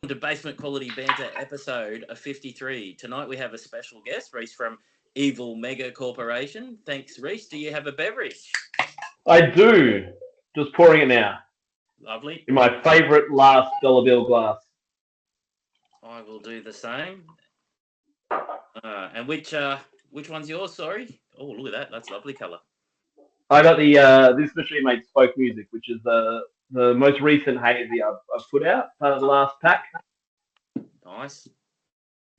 To Basement Quality Banter episode 53. Tonight we have a special guest, Rhys from Evil Mega Corporation. Thanks, Rhys. Do you have a beverage? I do. Just pouring it now. Lovely. In my favourite last dollar bill glass. I will do the same. And which one's yours? Sorry. Oh, look at that. That's lovely colour. I got the this machine makes folk music, which is the most recent hazy I've put out. The last pack. Nice.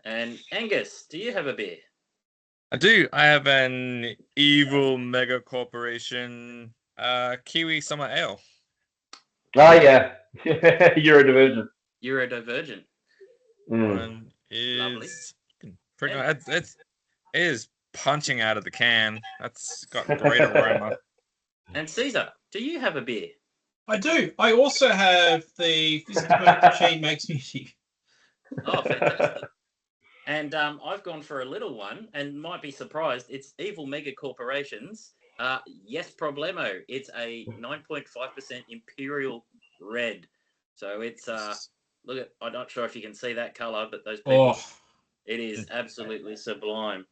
And Angus, do you have a beer? I do. I have an Evil Mega Corporation Kiwi Summer Ale. Oh yeah, Eurodivergent. Eurodivergent. One is pretty much, it is punching out of the can. That's got great aroma. And Caesar, do you have a beer? I do. I also have the physical machine makes music. Oh, fantastic. And I've gone for a little one and might be surprised. It's Evil Mega Corporations. Yes, Problemo. It's a 9.5% Imperial Red. So it's, look at, I'm not sure if you can see that colour, but those people, it is absolutely sublime.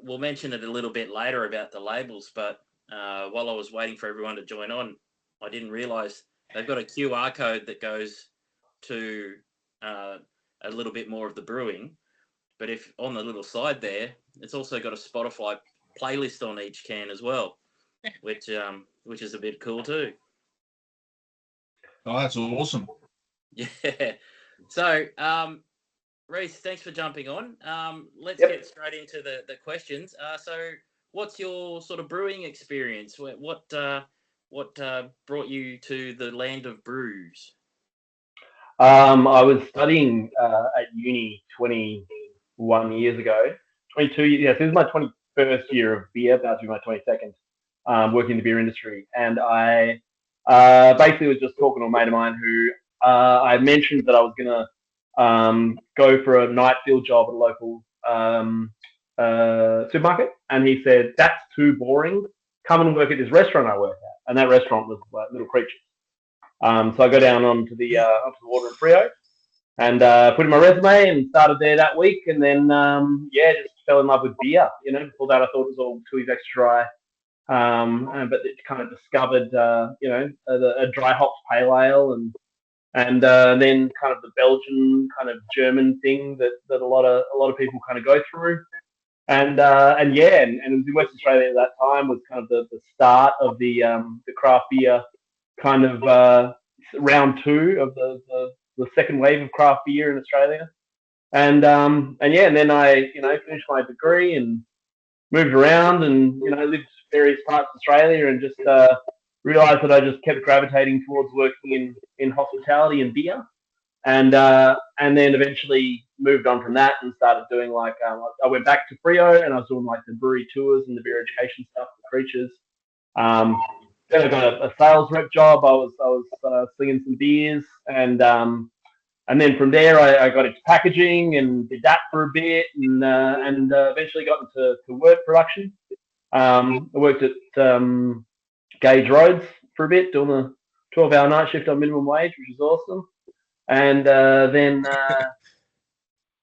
We'll mention it a little bit later about the labels, but while I was waiting for everyone to join on, I didn't realise they've got a QR code that goes to a little bit more of the brewing. But if on the little side there, it's also got a Spotify playlist on each can as well, which is a bit cool too. Oh, that's awesome. Yeah. So, Rhys, thanks for jumping on. Let's get straight into the questions. So, what's your sort of brewing experience? What brought you to the land of brews? I was studying at uni 21 years ago. 22 years. Yeah, so this is my 21st year of beer. About to be my 22nd. Working in the beer industry, and I basically was just talking to a mate of mine who I mentioned that I was gonna go for a night field job at a local supermarket, and he said, "That's too boring. Come and work at this restaurant I work at." And that restaurant was Little Creatures. So I go down onto the water in Freo and put in my resume and started there that week, and then just fell in love with beer. Before that I thought it was all too extra dry, but it kind of discovered a dry hops pale ale and then kind of the Belgian kind of German thing that a lot of people kind of go through, and it was in West Australia at that time was kind of the start of the craft beer kind of round two of the second wave of craft beer in Australia, and then I finished my degree and moved around and lived various parts of Australia and just realised that I just kept gravitating towards working in hospitality and beer, and then eventually moved on from that and started doing I went back to Freo and I was doing the brewery tours and the beer education stuff for Creatures. Then I got a sales rep job. I was slinging some beers, and then from there I got into packaging and did that for a bit, and eventually got into wort production. I worked at Gage Roads for a bit, doing a 12-hour night shift on minimum wage, which was awesome. And then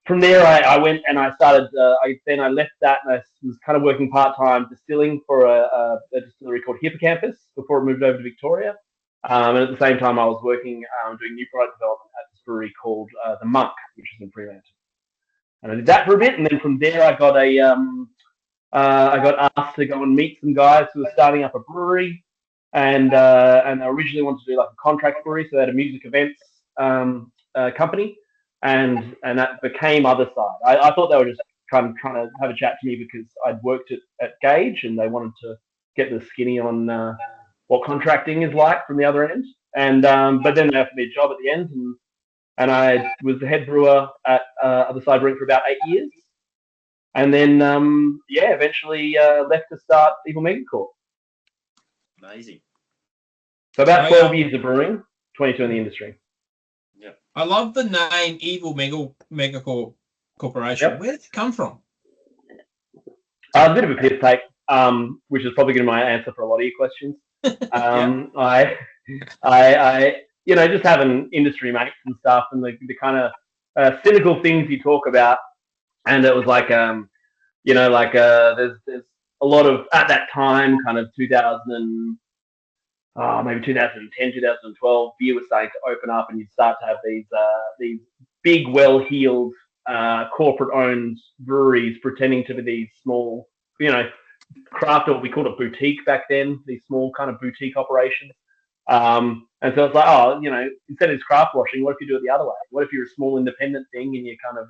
from there, I went and I started. I left that and I was kind of working part-time distilling for a distillery called Hippocampus before it moved over to Victoria. And at the same time, I was working doing new product development at this brewery called the Monk, which is in Fremantle. And I did that for a bit, and then from there, I got asked to go and meet some guys who were starting up a brewery, and I originally wanted to do a contract brewery, so they had a music events company. And that became Other Side. I thought they were just trying to have a chat to me because I'd worked at Gage and they wanted to get the skinny on what contracting is like from the other end. And but then they offered me a job at the end, and I was the head brewer at Other Side Brewing for about 8 years, and then eventually left to start Evil Mega Corp. Amazing. So about 12 years of brewing, 22 in the industry. I love the name Evil Mega Corporation. Yep. Where did it come from? A bit of a piss take, which is probably going to be my answer for a lot of your questions. I just having industry mates and stuff, and the kind of cynical things you talk about, and it was like there's a lot of at that time, kind of 2000 maybe 2010, 2012, beer was starting to open up, and you'd start to have these big, well-heeled, corporate-owned breweries pretending to be these small, craft, or we called it boutique back then, these small kind of boutique operations. And so it's like, instead of craft washing, what if you do it the other way? What if you're a small independent thing and you kind of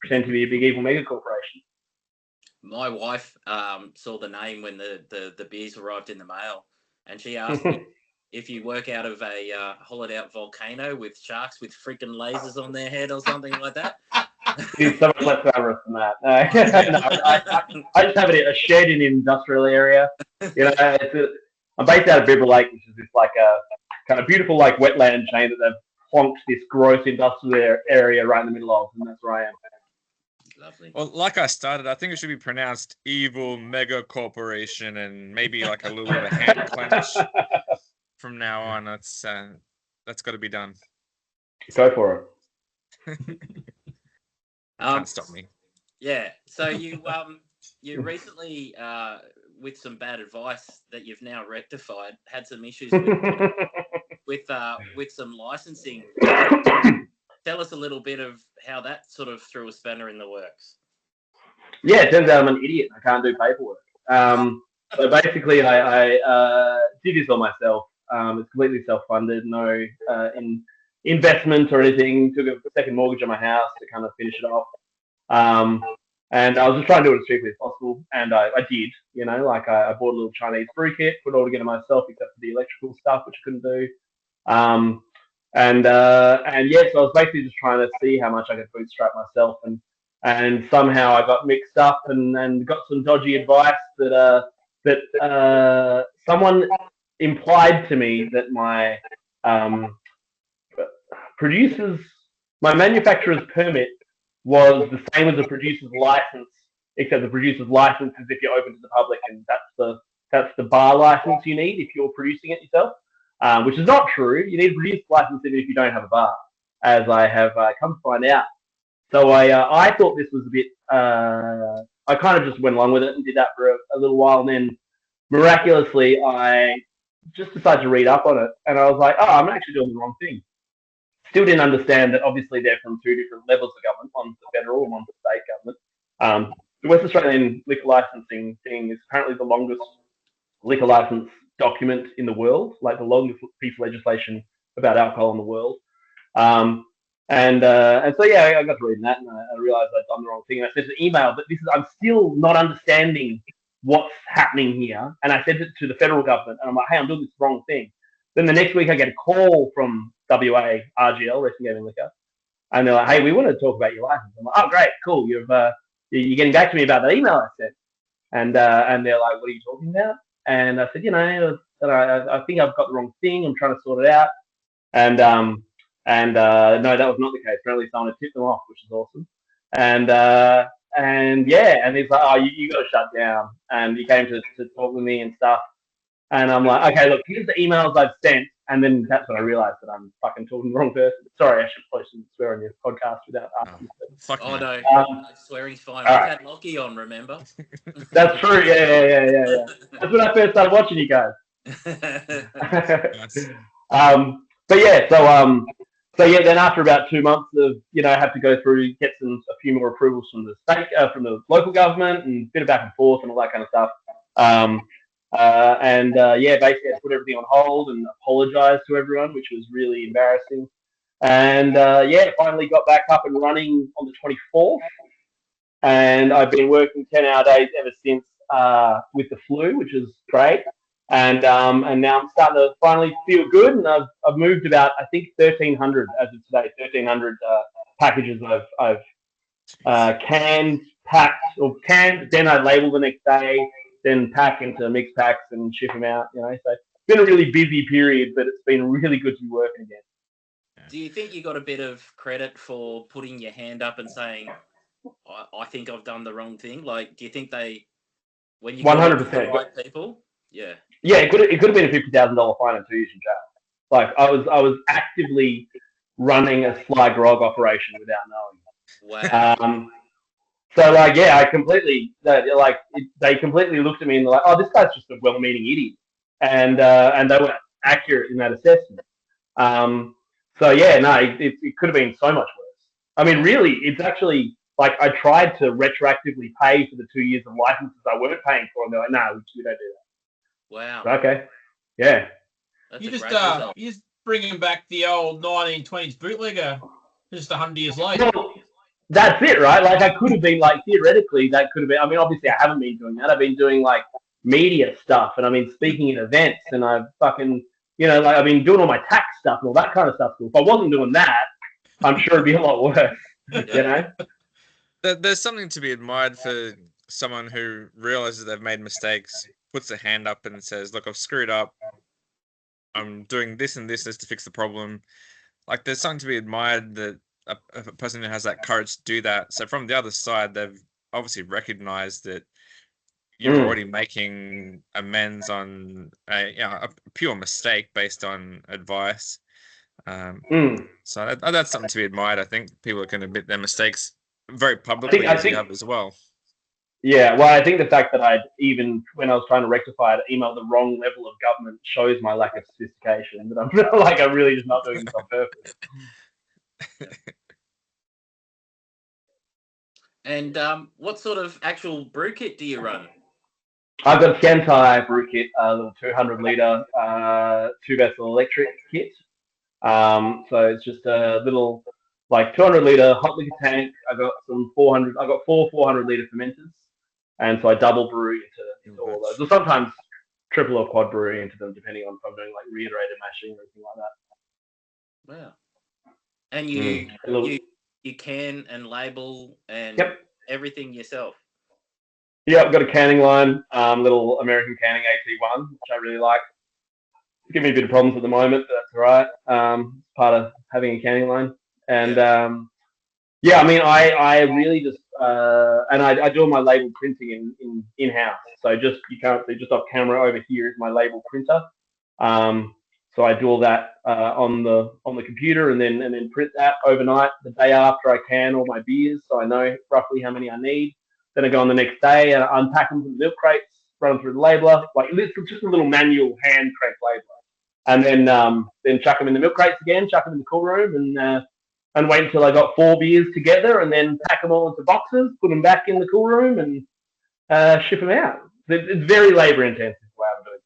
pretend to be a big evil mega corporation? My wife saw the name when the beers arrived in the mail, and she asked me if you work out of a hollowed out volcano with sharks with freaking lasers on their head or something like that. It's so much less glamorous than that. No, I just have a shed in an industrial area. I'm based out of Bibra Lake, which is this like a kind of beautiful like wetland chain that they've plonked this gross industrial area right in the middle of, and that's where I am. Lovely. Well, like I started, I think it should be pronounced evil mega corporation, and maybe like a little bit of a hand clench from now on. That's got to be done. Go for it. Can't stop me. Yeah. So you recently, with some bad advice that you've now rectified, had some issues with some licensing. Tell us a little bit of how that sort of threw a spanner in the works. Yeah, it turns out I'm an idiot. I can't do paperwork. So basically, I did this all myself. It's completely self-funded, no investment or anything. Took a second mortgage on my house to kind of finish it off. And I was just trying to do it as cheaply as possible, and I did. I bought a little Chinese brew kit, put it all together myself, except for the electrical stuff, which I couldn't do. So I was basically just trying to see how much I could bootstrap myself, and somehow I got mixed up and got some dodgy advice that someone implied to me that my manufacturer's permit was the same as a producer's license, except the producer's license is if you're open to the public, and that's the bar license you need if you're producing it yourself. Which is not true. You need a producer's license even if you don't have a bar, as I have come to find out. So I thought this was a bit. I kind of just went along with it and did that for a little while, and then miraculously I just decided to read up on it, and I was like, oh, I'm actually doing the wrong thing. Still didn't understand that obviously they're from two different levels of government. One's the federal and one's the state government. The West Australian liquor licensing thing is apparently the longest liquor license document in the world, like the longest piece of legislation about alcohol in the world. So I got to reading that, and I realized I'd done the wrong thing. And I sent an email, but I'm still not understanding what's happening here. And I sent it to the federal government, and I'm like, hey, I'm doing this wrong thing. Then the next week I get a call from WA RGL, Racing Gaming Liquor, and they're like, hey, we want to talk about your license. I'm like, oh, great, cool. You're getting back to me about that email I sent. And they're like, what are you talking about? And I said, I think I've got the wrong thing. I'm trying to sort it out. And no, that was not the case. Apparently someone had tipped them off, which is awesome. And he's like, oh, you got to shut down. And he came to talk with me and stuff. And I'm like, okay, look, here's the emails I've sent. And then that's when I realized that I'm fucking talking to the wrong person. Sorry, I should probably swear on your podcast without asking. No, no, swearing's fine. We've had Lockie on, remember? That's true. Yeah. That's when I first started watching you guys. Then after about 2 months of, I had to go through, get a few more approvals from the state, from the local government, and a bit of back and forth and all that kind of stuff. Basically I put everything on hold and apologized to everyone, which was really embarrassing. And finally got back up and running on the 24th. And I've been working 10-hour days ever since with the flu, which is great. And now I'm starting to finally feel good. And I've moved about, I think, 1,300 as of today, 1,300 packages I've canned, packed, then I label the next day, then pack into mix packs and ship them out, So it's been a really busy period, but it's been really good to be working again. Do you think you got a bit of credit for putting your hand up and saying, I think I've done the wrong thing? Like, do you think when you 100% the right people? Yeah. Yeah, it could have been a $50,000 fine and 2 years in jail. Like I was actively running a sly grog operation without knowing. Wow. So like, yeah, they completely looked at me and they're like, oh, this guy's just a well-meaning idiot, and they were accurate in that assessment. So yeah, no, it could have been so much worse. I mean, really, it's actually like I tried to retroactively pay for the 2 years of licenses I weren't paying for, and they're like, no, we don't do Wow. that. Okay, yeah. That's You a just great result. you just bringing back the old 1920s bootlegger, just 100 years later. Well, that's it, right? Like I could have been like theoretically that could have been. I mean, obviously I haven't been doing that. I've been doing like media stuff, and I've been speaking at events, and I've fucking like I've been doing all my tax stuff and all that kind of stuff. So if I wasn't doing that, I'm sure it'd be a lot worse. Yeah. There's something to be admired for someone who realizes they've made mistakes, puts a hand up and says, look, I've screwed up. I'm doing this and this to fix the problem. Like there's something to be admired that a person who has that courage to do that. So from the other side, they've obviously recognized that you're already making amends on a pure mistake based on advice. So that's something to be admired. I think people can admit their mistakes very publicly, as you have as well. Yeah, well, I think the fact that even when I was trying to rectify it, emailed the wrong level of government shows my lack of sophistication. That I'm really just not doing this on purpose. And what sort of actual brew kit do you run? I've got a Scantai brew kit, a little 200-liter 2-vessel electric kit. So it's just a little 200-liter hot liquor tank. I got some 400. I got 4 400-liter fermenters, and so I double brew into all those. Or sometimes triple or quad brew into them, depending on if I'm doing like reiterated mashing or anything like that. Wow. And you can and label and everything yourself. Yeah, I've got a canning line, little American canning AT1, which I really like. It's giving me a bit of problems at the moment, but that's all right. Part of having a canning line. And I mean, I really just and I do all my label printing in house. So you can't see just off camera over here is my label printer. So I do all that on the computer and then print that overnight the day after I can all my beers, so I know roughly how many I need. Then I go on the next day and I unpack them from the milk crates, run them through the labeler, like it's just a little manual hand crank labeler, and then chuck them in the milk crates again, chuck them in the cool room, and wait until I got 4 beers together, and then pack them all into boxes, put them back in the cool room, and ship them out. It's very labor intensive the way I'm doing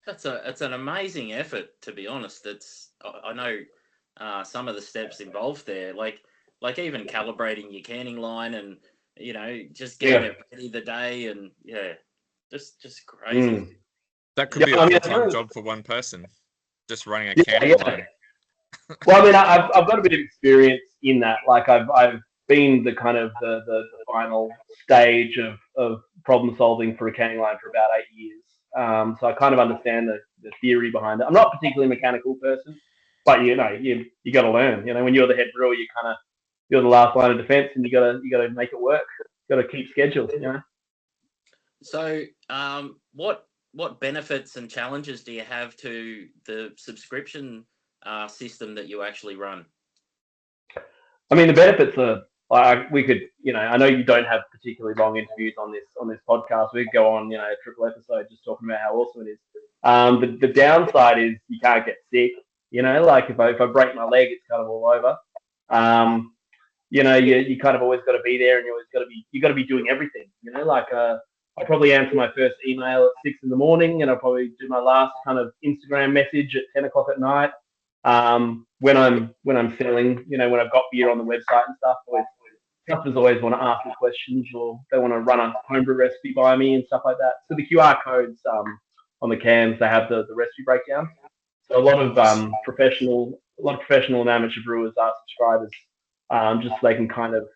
it. It's an amazing effort, to be honest. I know some of the steps involved there, like even calibrating your canning line and just getting it ready the day, and just crazy. That could be a full-time job for one person, just running a canning line. Well, I mean, I've got a bit of experience in that. Like I've been the kind of the final stage of problem solving for a canning line for about 8 years. So I kind of understand the theory behind it. I'm not a particularly mechanical person, but you got to learn. When you're the head brewer, you're the last line of defense, and you got to make it work. Got to keep schedule. So, what benefits and challenges do you have to the subscription system that you actually run? I mean, the benefits are we could, I know you don't have particularly long interviews on this podcast. We could go on, a triple episode just talking about how awesome it is. The downside is you can't get sick. Like if I break my leg, it's kind of all over. You kind of always got to be there, and you got to be doing everything. I'll probably answer my first email at 6 a.m, and I'll probably do my last kind of Instagram message at 10 o'clock at night. When I'm selling, when I've got beer on the website and stuff, customers always want to ask me questions, or they want to run a homebrew recipe by me and stuff like that. So the QR codes on the cans, they have the recipe breakdown. So a lot of professional and amateur brewers are subscribers, just so they can kind of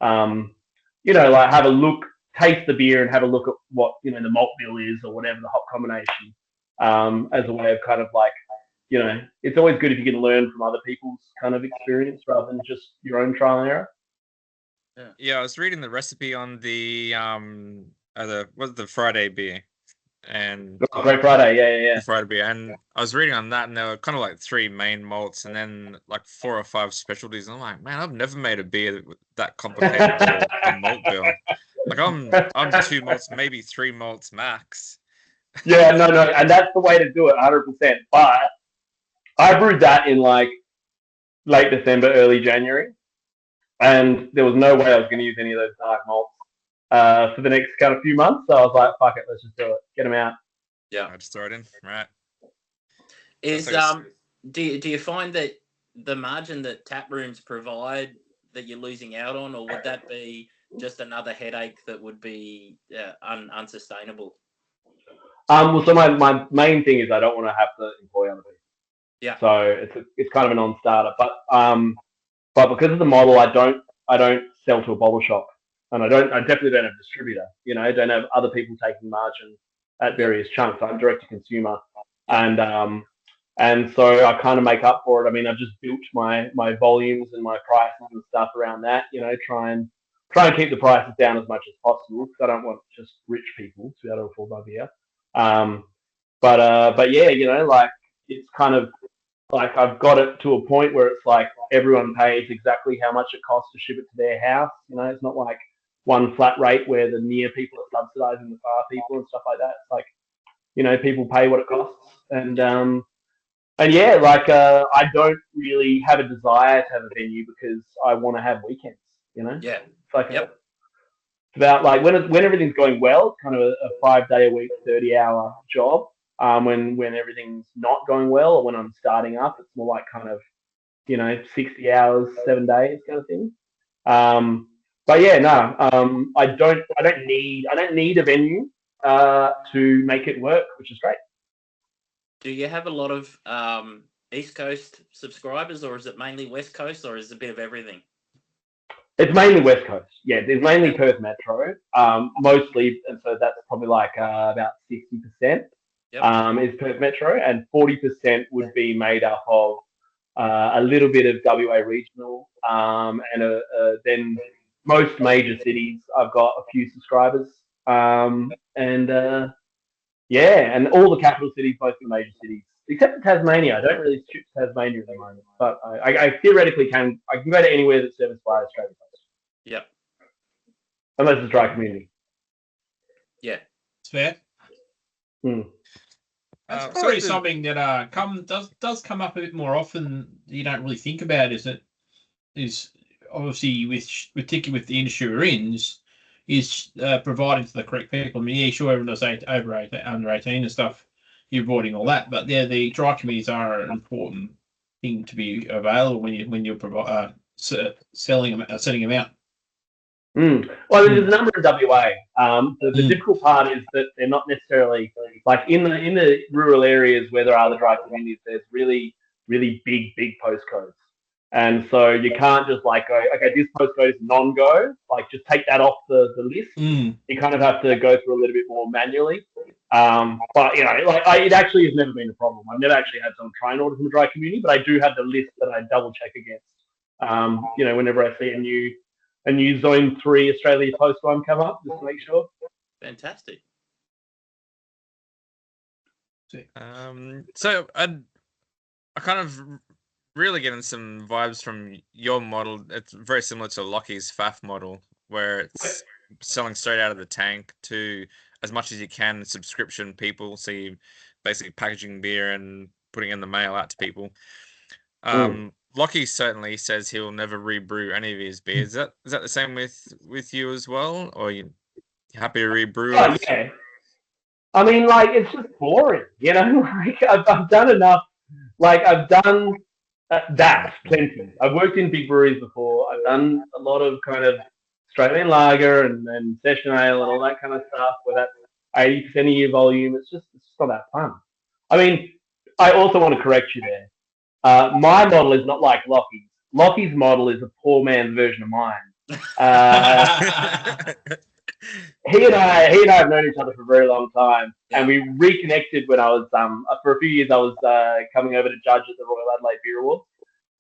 have a look, taste the beer, and have a look at what the malt bill is or whatever the hop combination, as a way of kind of it's always good if you can learn from other people's kind of experience rather than just your own trial and error. Yeah, I was reading the recipe on the Friday beer, and Great Friday, yeah. Good Friday beer. And I was reading on that, and there were kind of like 3 main malts, and then like 4 or 5 specialties. And I'm like, man, I've never made a beer that complicated for a malt bill. Like I'm 2 malts, maybe 3 malts max. Yeah, no, and that's the way to do it, 100%. But I brewed that in like late December, early January, and there was no way I was going to use any of those dark malts for the next kind of few months. So I was like, fuck it, let's just do it, get them out. Yeah, I just throw it in, right? Is do you find that the margin that tap rooms provide that you're losing out on, or would that be just another headache that would be unsustainable? Well, so my main thing is I don't want to have to employ other people. Yeah. So it's kind of a non-starter, but because of the model, I don't sell to a bottle shop, and I definitely don't have a distributor. You know, I don't have other people taking margin at various chunks. I'm direct to consumer, and so I kind of make up for it. I mean, I've just built my volumes and my prices and stuff around that. You know, try and keep the prices down as much as possible because I don't want just rich people to be able to afford my beer. But yeah, you know, like it's kind of like I've got it to a point where it's like everyone pays exactly how much it costs to ship it to their house. You know, it's not like one flat rate where the near people are subsidizing the far people and stuff like that. It's like, you know, people pay what it costs, and yeah, like I don't really have a desire to have a venue because I want to have weekends. You know, Yeah. it's like it's about like when everything's going well, it's kind of a 5-day a week, 30-hour job. When everything's not going well, or when I'm starting up, it's more like kind of, you know, 60 hours, 7 days kind of thing. But yeah, no, I don't need a venue to make it work, which is great. Do you have a lot of East Coast subscribers, or is it mainly West Coast, or is it a bit of everything? It's mainly West Coast. Yeah, there's mainly Perth Metro, mostly, and so that's probably like about 60%. Is Perth Metro, and 40% would be made up of a little bit of WA regional, and then most major cities. I've got a few subscribers, and yeah, and all the capital cities, both the major cities, except for Tasmania. I don't really ship to Tasmania at the moment, but I theoretically can. I can go to anywhere that's serviced by Australia Post. Yep. Unless it's dry community. Yeah, it's fair. That's probably something that does come up a bit more often. You don't really think about. Is obviously particularly with the industry we're in, is providing to the correct people. I mean, yeah, sure, everyone does over 18, under 18 and stuff. You're avoiding all that, but yeah, the dry committees are an important thing to be available when you're sending them out. Well, there's a number in WA. The difficult part is that they're not necessarily like in the rural areas where there are the dry communities. There's really, really big postcodes, and so you can't just like go, okay, this postcode is non-go. Like just take that off the list. You kind of have to go through a little bit more manually. But you know, like it actually has never been a problem. I've never actually had someone try and order from the dry community, but I do have the list that I double check against. You know, whenever I see a new Zone 3 Australia Post one come up, just to make sure. Fantastic. So I kind of really getting some vibes from your model. It's very similar to Lockie's FAF model, where it's selling straight out of the tank to as much as you can subscription people. So you basically packaging beer and putting in the mail out to people. Lockie certainly says he'll never rebrew any of his beers. Is that the same with you as well, or you happy to rebrew? Oh, yeah. I mean, like it's just boring, you know. Like I've done enough. Like I've done that plenty. I've worked in big breweries before. I've done a lot of kind of Australian lager and session ale and all that kind of stuff. Where that's 80% of your volume. It's just not that fun. I mean, I also want to correct you there. My model is not like Lockie's. Lockie's model is a poor man's version of mine. He and I have known each other for a very long time, and we reconnected when I was for a few years I was coming over to judge at the Royal Adelaide Beer Awards,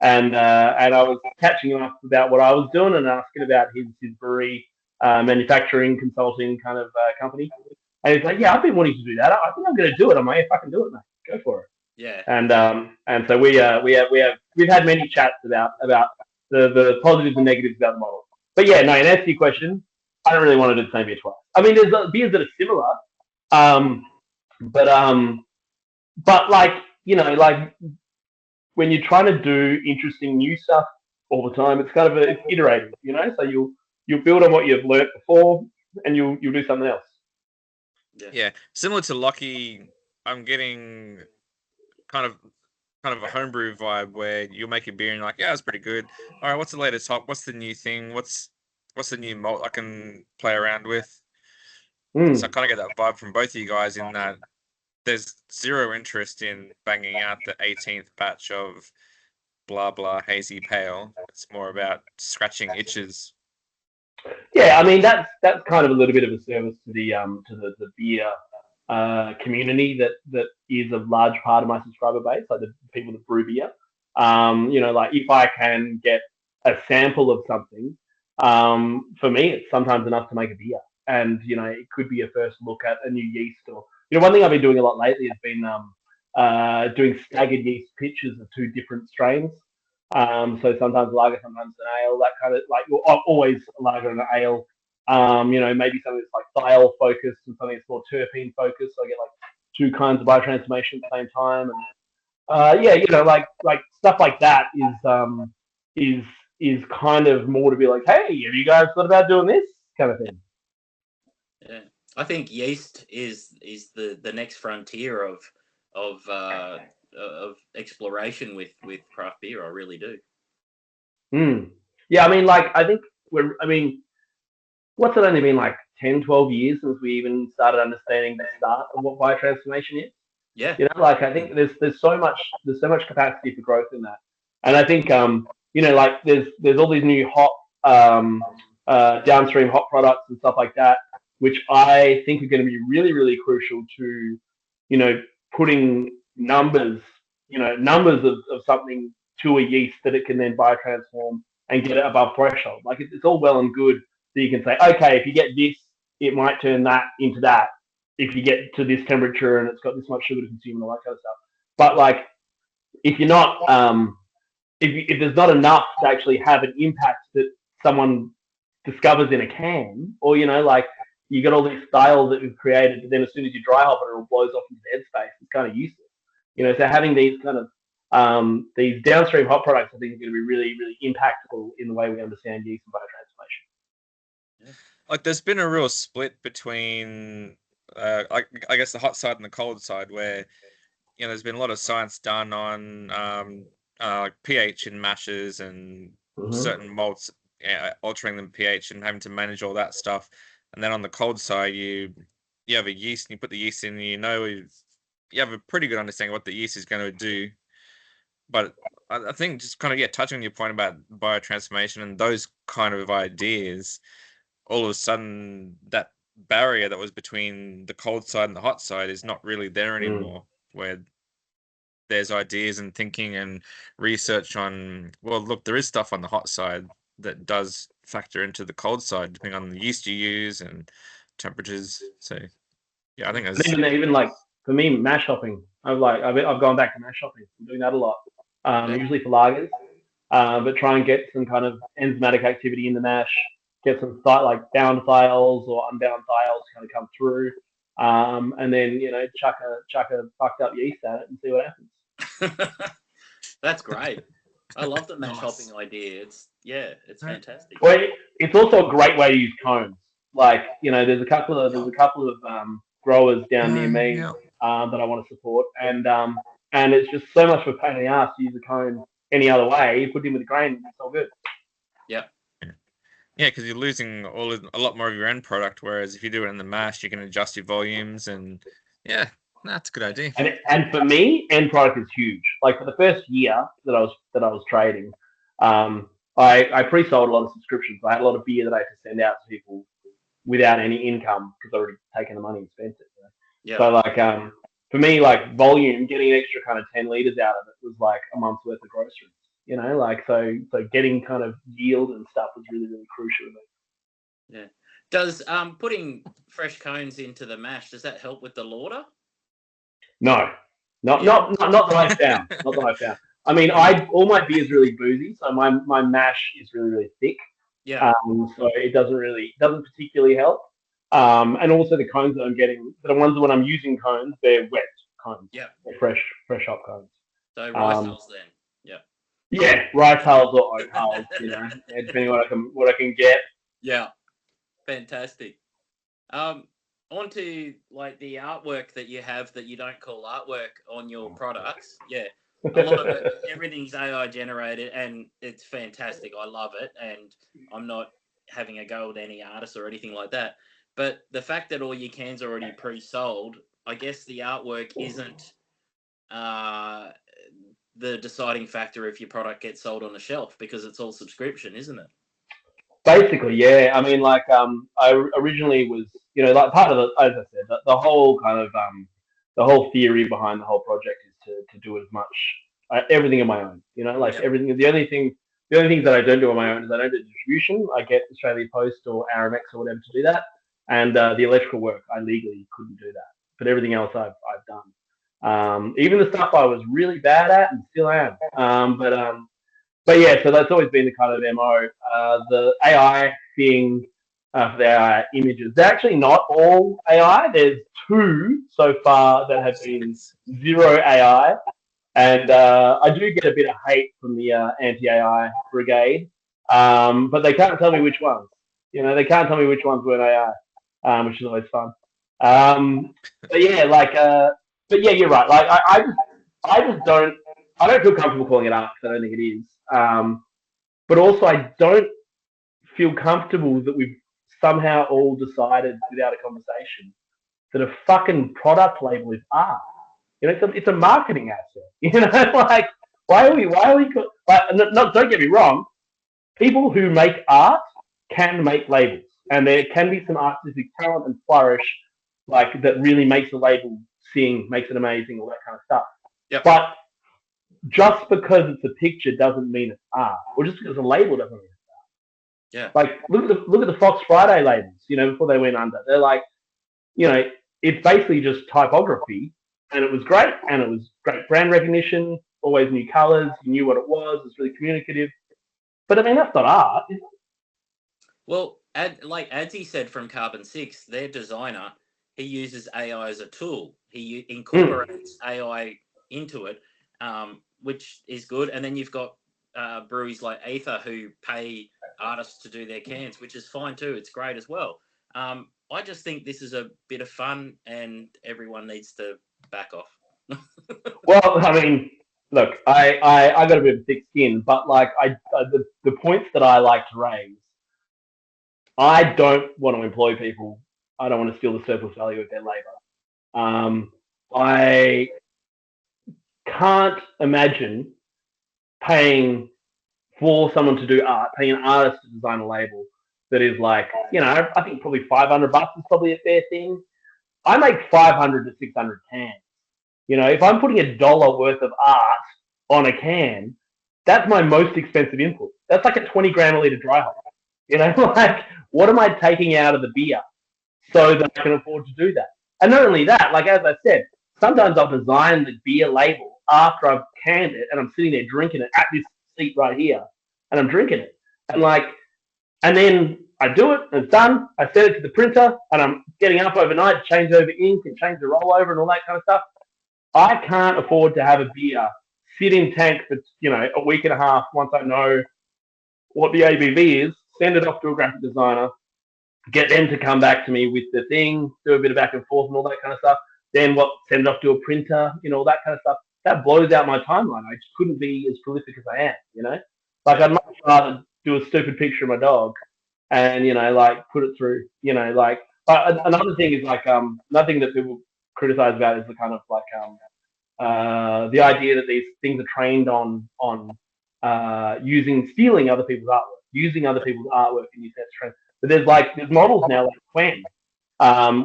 and I was catching him up about what I was doing and asking about his brewery manufacturing consulting kind of company, And he's like, yeah, I've been wanting to do that. I think I'm going to do it. I'm like, yeah, fucking do it, mate. Go for it. Yeah. And so we've had many chats about the positives and negatives about the model. But yeah, no, in answer to your question, I don't really want to do the same beer twice. I mean, there's beers that are similar, but like, you know, like when you're trying to do interesting new stuff all the time, it's kind of it's iterative, you know. So you'll build on what you've learnt before, and you'll do something else. Yeah, similar to Lockie, I'm getting kind of a homebrew vibe where you'll make a beer and you're like, yeah, it's pretty good. All right, what's the latest hop? What's the new thing? What's the new malt I can play around with? So I kind of get that vibe from both of you guys in that there's zero interest in banging out the 18th batch of blah blah hazy pale. It's more about scratching itches. Yeah, I mean that's kind of a little bit of a service to the beer community that is a large part of my subscriber base, like the people that brew beer. You know, like if I can get a sample of something, for me, it's sometimes enough to make a beer. And you know, it could be a first look at a new yeast, or you know, one thing I've been doing a lot lately has been doing staggered yeast pitches of two different strains. So sometimes lager, sometimes an ale, that kind of like always a lager and an ale. You know, maybe something that's like thiol focused and something that's more terpene focused. So I get like two kinds of biotransformation at the same time. And yeah, you know, like stuff like that is kind of more to be like, hey, have you guys thought about doing this kind of thing? Yeah, I think yeast is the next frontier of exploration with craft beer. I really do. Yeah, I mean, like I think what's it only been like 10, 12 years since we even started understanding the start of what biotransformation is? Yeah. You know, like I think there's so much capacity for growth in that. And I think you know, like there's all these new hop downstream hop products and stuff like that, which I think are going to be really, really crucial to, you know, putting numbers of something to a yeast that it can then biotransform and get it above threshold. Like it's all well and good that you can say, okay, if you get this, it might turn that into that. If you get to this temperature and it's got this much sugar to consume and all that kind of stuff. But like, if you're not, if there's not enough to actually have an impact that someone discovers in a can, or you know, like you got all these styles that we've created, but then as soon as you dry hop it, it all blows off into the headspace. It's kind of useless, you know. So having these kind of these downstream hop products, I think, is going to be really, really impactful in the way we understand yeast and biotransformation. Yeah. Like, there's been a real split between, I guess, the hot side and the cold side, where you know there's been a lot of science done on like pH in mashes and certain malts, altering the pH and having to manage all that stuff. And then on the cold side, you have a yeast and you put the yeast in, and you know you have a pretty good understanding of what the yeast is going to do. But I think just kind of touching on your point about biotransformation and those kind of ideas, all of a sudden that barrier that was between the cold side and the hot side is not really there anymore, where there's ideas and thinking and research on, well, look, there is stuff on the hot side that does factor into the cold side, depending on the yeast you use and temperatures. So, yeah, I think that's... even like for me, mash hopping. I've gone back to mash hopping. I'm doing that a lot, usually for lagers, but try and get some kind of enzymatic activity in the mash, get some like bound thiols or unbound thiols kind of come through, and then you know chuck a fucked up yeast at it and see what happens. That's great. I love the mash hopping idea. It's fantastic. Well, it's also a great way to use cones. Like you know, there's a couple of growers down near me that I want to support, and it's just so much of a pain in the ass to use a cone any other way. You put it in with a grain, it's all good. Yeah. Yeah, because you're losing a lot more of your end product, whereas if you do it in the mash, you can adjust your volumes, and that's a good idea. And for me, end product is huge. Like for the first year that I was trading, I pre-sold a lot of subscriptions. I had a lot of beer that I had to send out to people without any income because I'd already taken the money and spent it. You know? Yeah. So like for me, like volume, getting an extra kind of 10 liters out of it was like a month's worth of groceries. You know, like so getting kind of yield and stuff was really, really crucial to me. Yeah. Does putting fresh cones into the mash, does that help with the lauder? No, not that I found. Not that I found. I mean, all my beer is really boozy, so my mash is really thick. Yeah. So it doesn't particularly help. And also the cones that I'm getting, the ones when I'm using cones, they're wet cones. Yeah. They're fresh hop cones. So rice hulls then. Yeah. Yeah, rice hulls or oat hulls, depending on what I can get. Yeah. Fantastic. Onto like the artwork that you have that you don't call artwork on your products. Yeah. A lot of it, everything's AI generated, and it's fantastic. I love it, and I'm not having a go at any artists or anything like that. But the fact that all your cans are already pre-sold, I guess the artwork isn't the deciding factor if your product gets sold on the shelf, because it's all subscription, isn't it? Basically, yeah. I mean, like, I originally was, like part of as I said, the whole kind of the whole theory behind the whole project is to do it as much everything on my own. Like everything. The only things that I don't do on my own is I don't do distribution. I get Australia Post or Aramex or whatever to do that, and the electrical work I legally couldn't do that. But everything else I've done. Even the stuff I was really bad at and still am. But yeah, so that's always been the kind of MO. The AI thing for the AI images, they're actually not all AI. There's 2 so far that have been 0 AI. And I do get a bit of hate from the anti-AI brigade, but they can't tell me which ones. They can't tell me which ones weren't AI, which is always fun. But yeah, but yeah, you're right. Like I just don't feel comfortable calling it art because I don't think it is. But also I don't feel comfortable that we've somehow all decided without a conversation that a fucking product label is art. It's a marketing asset. Like why are we like, don't get me wrong, people who make art can make labels, and there can be some artistic talent and flourish like that really makes a label sing, makes it amazing, all that kind of stuff. Yep. But just because it's a picture doesn't mean it's art, or just because a label doesn't mean it's art. Yeah. Like look at the Fox Friday labels, before they went under. They're like, it's basically just typography, and it was great, and it was great brand recognition, always new colors, you knew what it was really communicative. But I mean, that's not art, is it? Well, like Adzi said from Carbon 6, their designer, he uses AI as a tool. He incorporates AI into it, which is good. And then you've got breweries like Aether who pay artists to do their cans, which is fine too. It's great as well. I just think this is a bit of fun, and everyone needs to back off. Well, I mean, look, I got a bit of thick skin, but like the points that I like to raise, I don't want to employ people. I don't want to steal the surplus value of their labor. I can't imagine paying for someone to do art, paying an artist to design a label that is like, I think probably $500 is probably a fair thing. I make 500 to 600 cans. If I'm putting $1 worth of art on a can, that's my most expensive input. That's like a 20 gram a litre dry hop. Like, what am I taking out of the beer so that I can afford to do that? And not only that, like as I said, sometimes I'll design the beer label after I've canned it and I'm sitting there drinking it at this seat right here, and I'm drinking it. And then I do it, and it's done. I send it to the printer, and I'm getting up overnight to change over ink and change the rollover and all that kind of stuff. I can't afford to have a beer sit in tank for a week and a half once I know what the ABV is, send it off to a graphic designer, get them to come back to me with the thing, do a bit of back and forth and all that kind of stuff. Then send it off to a printer, all that kind of stuff. That blows out my timeline. I just couldn't be as prolific as I am, Like I'd much rather do a stupid picture of my dog and, like put it through, like. But another thing is like another thing that people criticize about is the kind of like the idea that these things are trained on stealing other people's artwork, using other people's artwork and use that trend. But there's models now like Quen,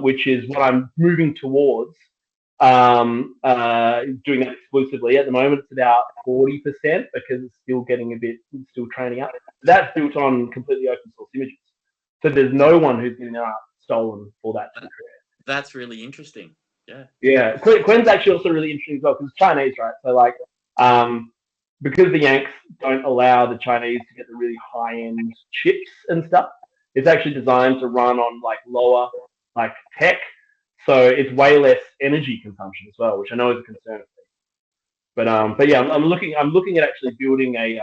which is what I'm moving towards. Doing that exclusively at the moment. It's about 40% because it's still getting still training up. That's built on completely open source images. So there's no one who's getting their art stolen for that to be created. That's really interesting. Yeah. Yeah, Quen's actually also really interesting as well because it's Chinese, right? So like, because the Yanks don't allow the Chinese to get the really high-end chips and stuff, it's actually designed to run on like lower like tech, so it's way less energy consumption as well, which I know is a concern. But yeah, I'm looking at actually building a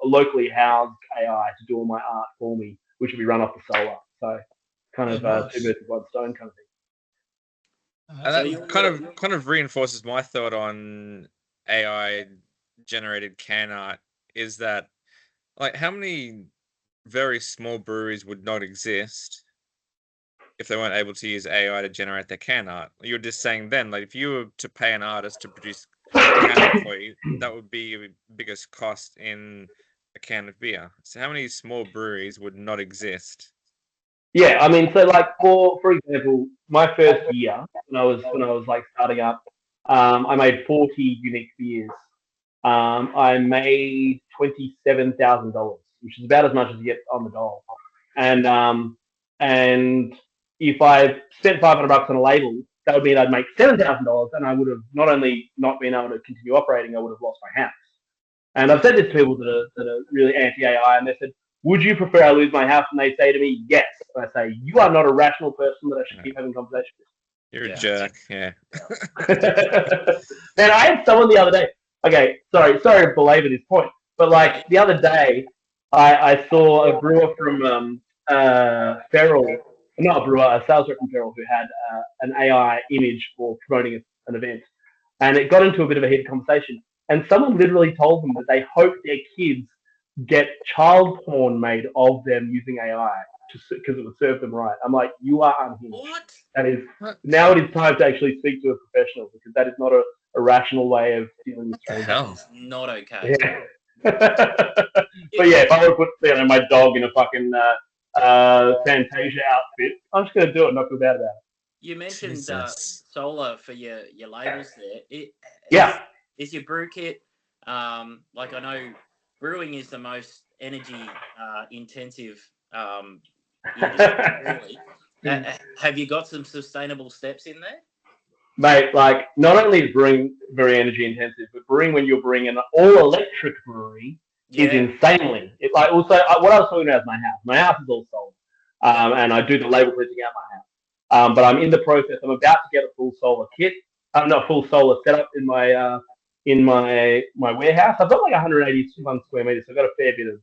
locally housed AI to do all my art for me, which will be run off the solar. So kind of nice. 2 birds with 1 stone kind of thing. And that kind of reinforces my thought on AI generated can art, is that like how many very small breweries would not exist if they weren't able to use AI to generate their can art? You were just saying then, like if you were to pay an artist to produce a can art for you, that would be your biggest cost in a can of beer. So how many small breweries would not exist? Yeah, I mean, so like for example, my first year when I was like starting up, I made 40 unique beers. I made $27,000, which is about as much as you get on the dole. And if I spent $500 on a label, that would mean I'd make $7,000, and I would have not only not been able to continue operating, I would have lost my house. And I've said this to people that are really anti-AI, and they said, would you prefer I lose my house? And they say to me, yes. And I say, you are not a rational person that I should keep having conversations with. You're a jerk, yeah. Man, I had someone the other day. Okay, sorry to belabor this point, but like the other day, I saw a brewer from Feral, not a brewer, a sales rep from Feral who had an AI image for promoting an event, and it got into a bit of a heated conversation. And someone literally told them that they hope their kids get child porn made of them using AI because it would serve them right. I'm like, you are unhinged. What? That is now. It is time to actually speak to a professional because that is not a rational way of dealing with strangers. Hell, not okay. Yeah. But yeah, if I were to put my dog in a fucking Fantasia outfit, I'm just gonna do it, not feel bad about it. You mentioned solar for your labels there. Yeah. Is your brew kit like I know brewing is the most energy intensive industry, really. Have you got some sustainable steps in there? Mate, like not only is brewing very energy intensive, but brewing when you're brewing an all electric brewery is insanely. It like also what I was talking about is my house. My house is all solar, and I do the label printing out my house. But I'm in the process. I'm about to get a full solar kit. I'm not full solar setup in my warehouse. I've got like 181 square meters. So I've got a fair bit of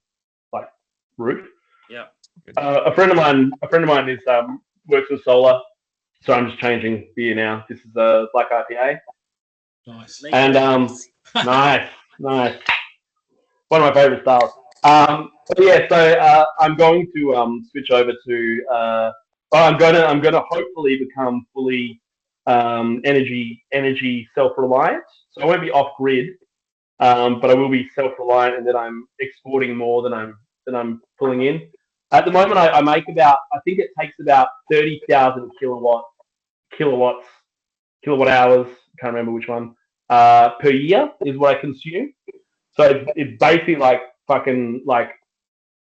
like roof. Yeah. A friend of mine is works with solar, so I'm just changing beer now. This is a black IPA. Nice. And nice. One of my favorite styles. But yeah, so I'm going to switch over to. I'm gonna hopefully become fully energy self-reliant. So I won't be off grid, but I will be self-reliant, and then I'm exporting more than I'm pulling in. At the moment, I make about, I think it takes about 30,000 kilowatt hours. Can't remember which one per year is what I consume. So it's basically like fucking like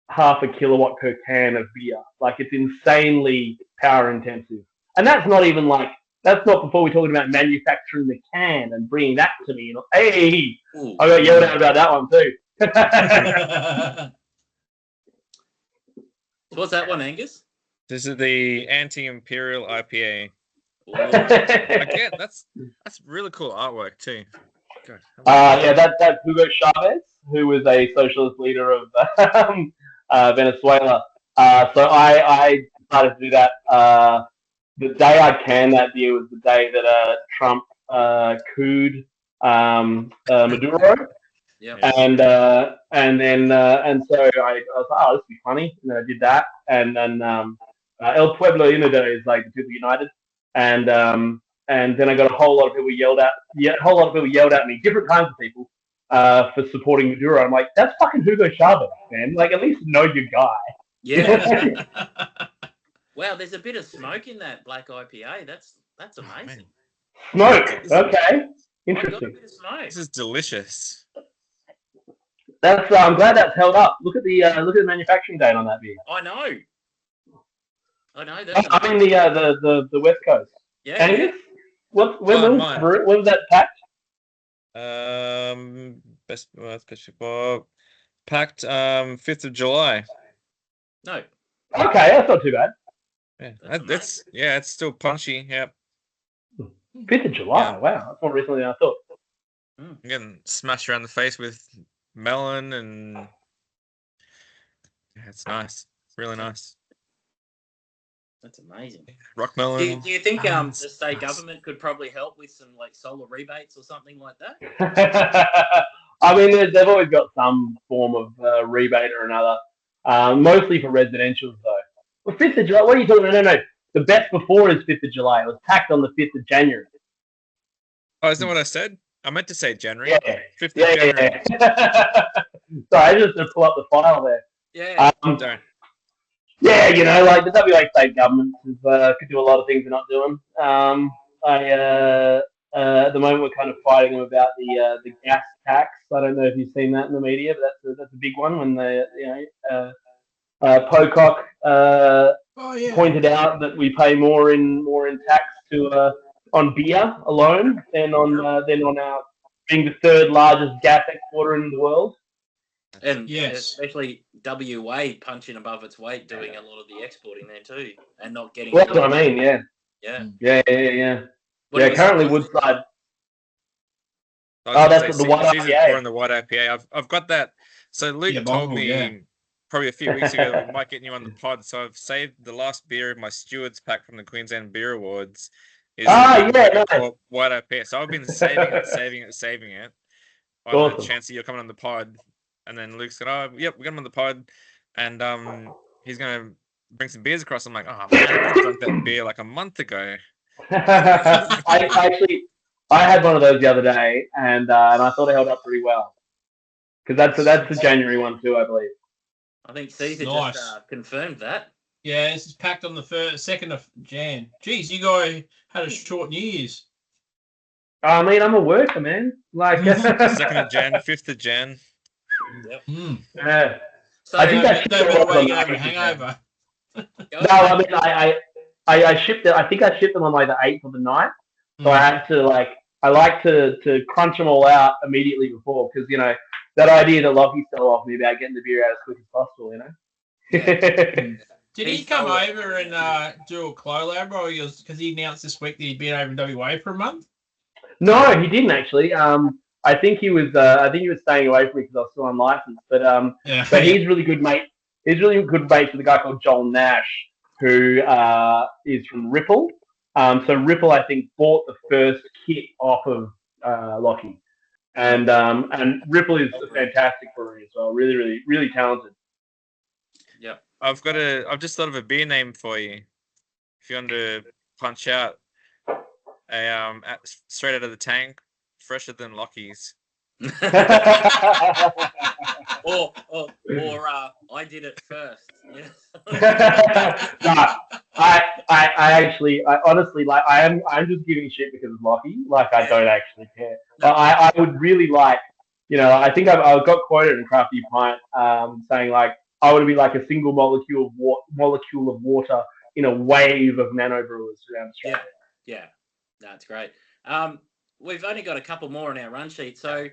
half a kilowatt per can of beer. Like it's insanely power intensive, and that's not even like. That's not before we're talking about manufacturing the can and bringing that to me. Hey, I got yelled at about that one too. So what's that one, Angus? This is the Anti-Imperial IPA. Again, that's really cool artwork too. God, yeah, that's Hugo Chavez, who was a socialist leader of Venezuela. So I decided to do that. The day I canned that beer was the day that Trump cooed Maduro. Yeah. And so I was like, oh, this would be funny. And then I did that. And then El Pueblo Unido is like the people united. And then I got a whole lot of people yelled at me, different kinds of people, for supporting Maduro. I'm like, that's fucking Hugo Chavez, man. Like, at least know your guy. Yeah. Wow, there's a bit of smoke in that black IPA. That's amazing. Smoke. Okay. Interesting. Got a bit of smoke. This is delicious. That's I'm glad that's held up. Look at the manufacturing date on that beer. I know. I know. That's I mean the West Coast. yeah. Angus, when Oh, was mine. when was that packed? Special packed 5th of July. No. Okay, that's not too bad. Yeah, That's it's still punchy. Yep. 5th of July. Yeah. Wow, that's more recently than I thought. I'm getting smashed around the face with melon, and yeah, it's nice. It's really nice. That's amazing. Rock Do melon. you think the almonds, state nice. government could probably help with some like solar rebates or something like that? I mean, they've always got some form of rebate or another, mostly for residentials though. Well, 5th of July. What are you talking about? No. The best before is 5th of July. It was packed on the 5th of January. Oh, isn't that what I said? I meant to say January. Yeah. 5th of Yeah. January. Sorry, I just had to pull up the file there. Yeah. Sorry. Yeah, like the WA state government could do a lot of things they're not doing. At the moment we're kind of fighting them about the gas tax. I don't know if you've seen that in the media, but that's a big one when Pocock pointed out that we pay more in tax to on beer alone than on our being the third largest gas exporter in the world. And Yes. especially WA punching above its weight, doing a lot of the exporting there too, and not getting. Well, that's what I mean. Yeah. Yeah. What do you Currently, think? Woodside. I was that's gonna the say, white Caesar's IPA. pouring the white IPA. I've got that. So Luke told me probably a few weeks ago that we might get you on the pod. So I've saved the last beer of my stewards pack from the Queensland Beer Awards. Nice. White IPA. So I've been saving it. On Awesome. the chance that you're coming on the pod. And then Luke said, "Oh, yep, we got him on the pod, and he's gonna bring some beers across." I'm like, "Oh man, I could have drunk that beer like a month ago." I had one of those the other day, and I thought it held up pretty well. Because that's the January one too, I believe. I think Caesar just confirmed that. Yeah, this is packed on the 2nd of Jan. Jeez, you guys had a short New Year's. I mean, I'm a worker, man. Like 2nd of Jan, 5th of Jan. Yep. Yeah. So I think that's no better way to get over a hangover. No, I mean, I shipped it. I think I shipped them on like the 8th or the 9th. So I had to I like to crunch them all out immediately before, because that idea that Lockie stole off me about getting the beer out as quick as possible. Did he come over and do a collab, or because he announced this week that he'd been over in WA for a month? No, he didn't actually. I think he was staying away from me because I was still unlicensed. But he's really good mate. He's really good mates with a guy called Joel Nash, who is from Ripple. So Ripple, I think, bought the first kit off of Lockie, and Ripple is a fantastic brewery as well. Really, really, really talented. Yep. I've just thought of a beer name for you. If you want to punch out straight out of the tank, fresher than Lockie's. or I did it first. Yeah. No, I honestly I'm just giving shit because of Lockie. Like, I don't actually care. No. I would really like, I think I got quoted in Crafty Pint saying like I would be like a single molecule of water in a wave of nano brewers around Australia. Yeah, that's great. We've only got a couple more on our run sheet. So,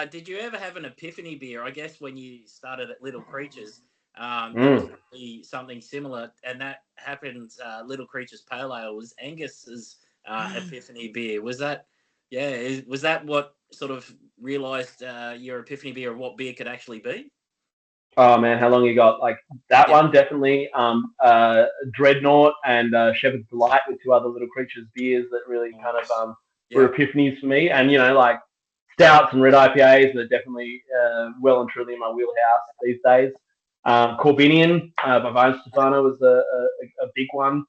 did you ever have an epiphany beer? I guess when you started at Little Creatures, something similar, and that happened. Little Creatures Pale Ale was Angus's epiphany beer. Was that? Yeah, was that what sort of realised your epiphany beer of what beer could actually be? Oh man, how long you got? Like that one definitely. Dreadnought and Shepherd's Delight were two other Little Creatures beers that really kind of were epiphanies for me. And like stouts and red IPAs are definitely well and truly in my wheelhouse these days. Corbinian by Vine Stefano was a big one.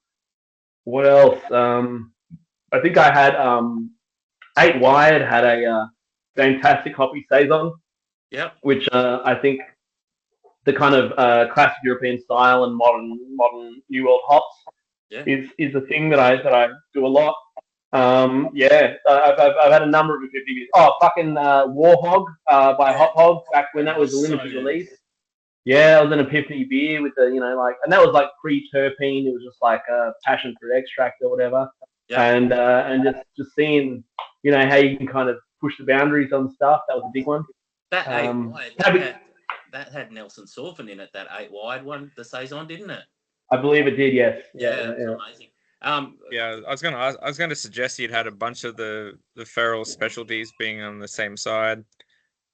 What else? I think I had 8 Wired had a fantastic hoppy saison. Yep. Which I think the kind of classic European style and modern New World hops is a thing that I do a lot. I've had a number of epiphanies. Oh, fucking Warhog by Hop Hog back when that was a limited release. Yeah, it was an Epiphany beer with the, and that was like pre-terpene. It was just like a passion fruit extract or whatever. Yeah. And just seeing, how you can kind of push the boundaries on stuff. That was a big one. That 8 wide, that had Nelson Sorfin in it. That 8 wide one, the saison, didn't it? I believe it did. Yes. Yeah, it was amazing. Yeah, I was gonna suggest you'd had a bunch of the feral specialties being on the same side.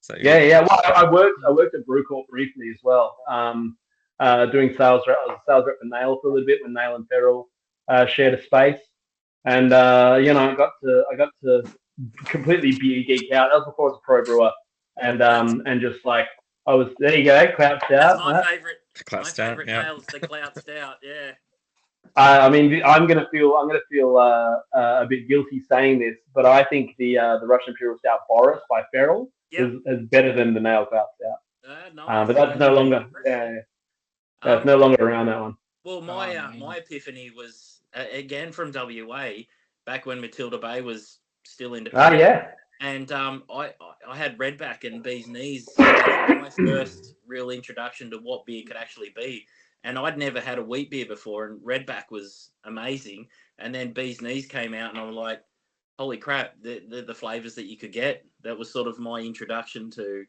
So yeah. Well, I worked at Brewcorp briefly as well. Doing sales rep. I was a sales rep for Nail for a little bit when Nail and Feral shared a space, and I got to completely beer geek out. That was before I was a pro brewer, and just like I was. There you go, Clout Stout. That's my favorite. Clout Stout, nails, the Clout Stout. Yeah. I mean, I'm gonna feel a bit guilty saying this, but I think the Russian Imperial Stout Boris by Feral is better than the Nail Clout Stout. Nice. But that's no longer. It's no longer around, that one. Well, my epiphany was again from WA, back when Matilda Bay was still independent. Yeah. And I had Redback and Bee's Knees. My first real introduction to what beer could actually be. And I'd never had a wheat beer before, and Redback was amazing. And then Bee's Knees came out, and I was like, holy crap, the flavors that you could get. That was sort of my introduction to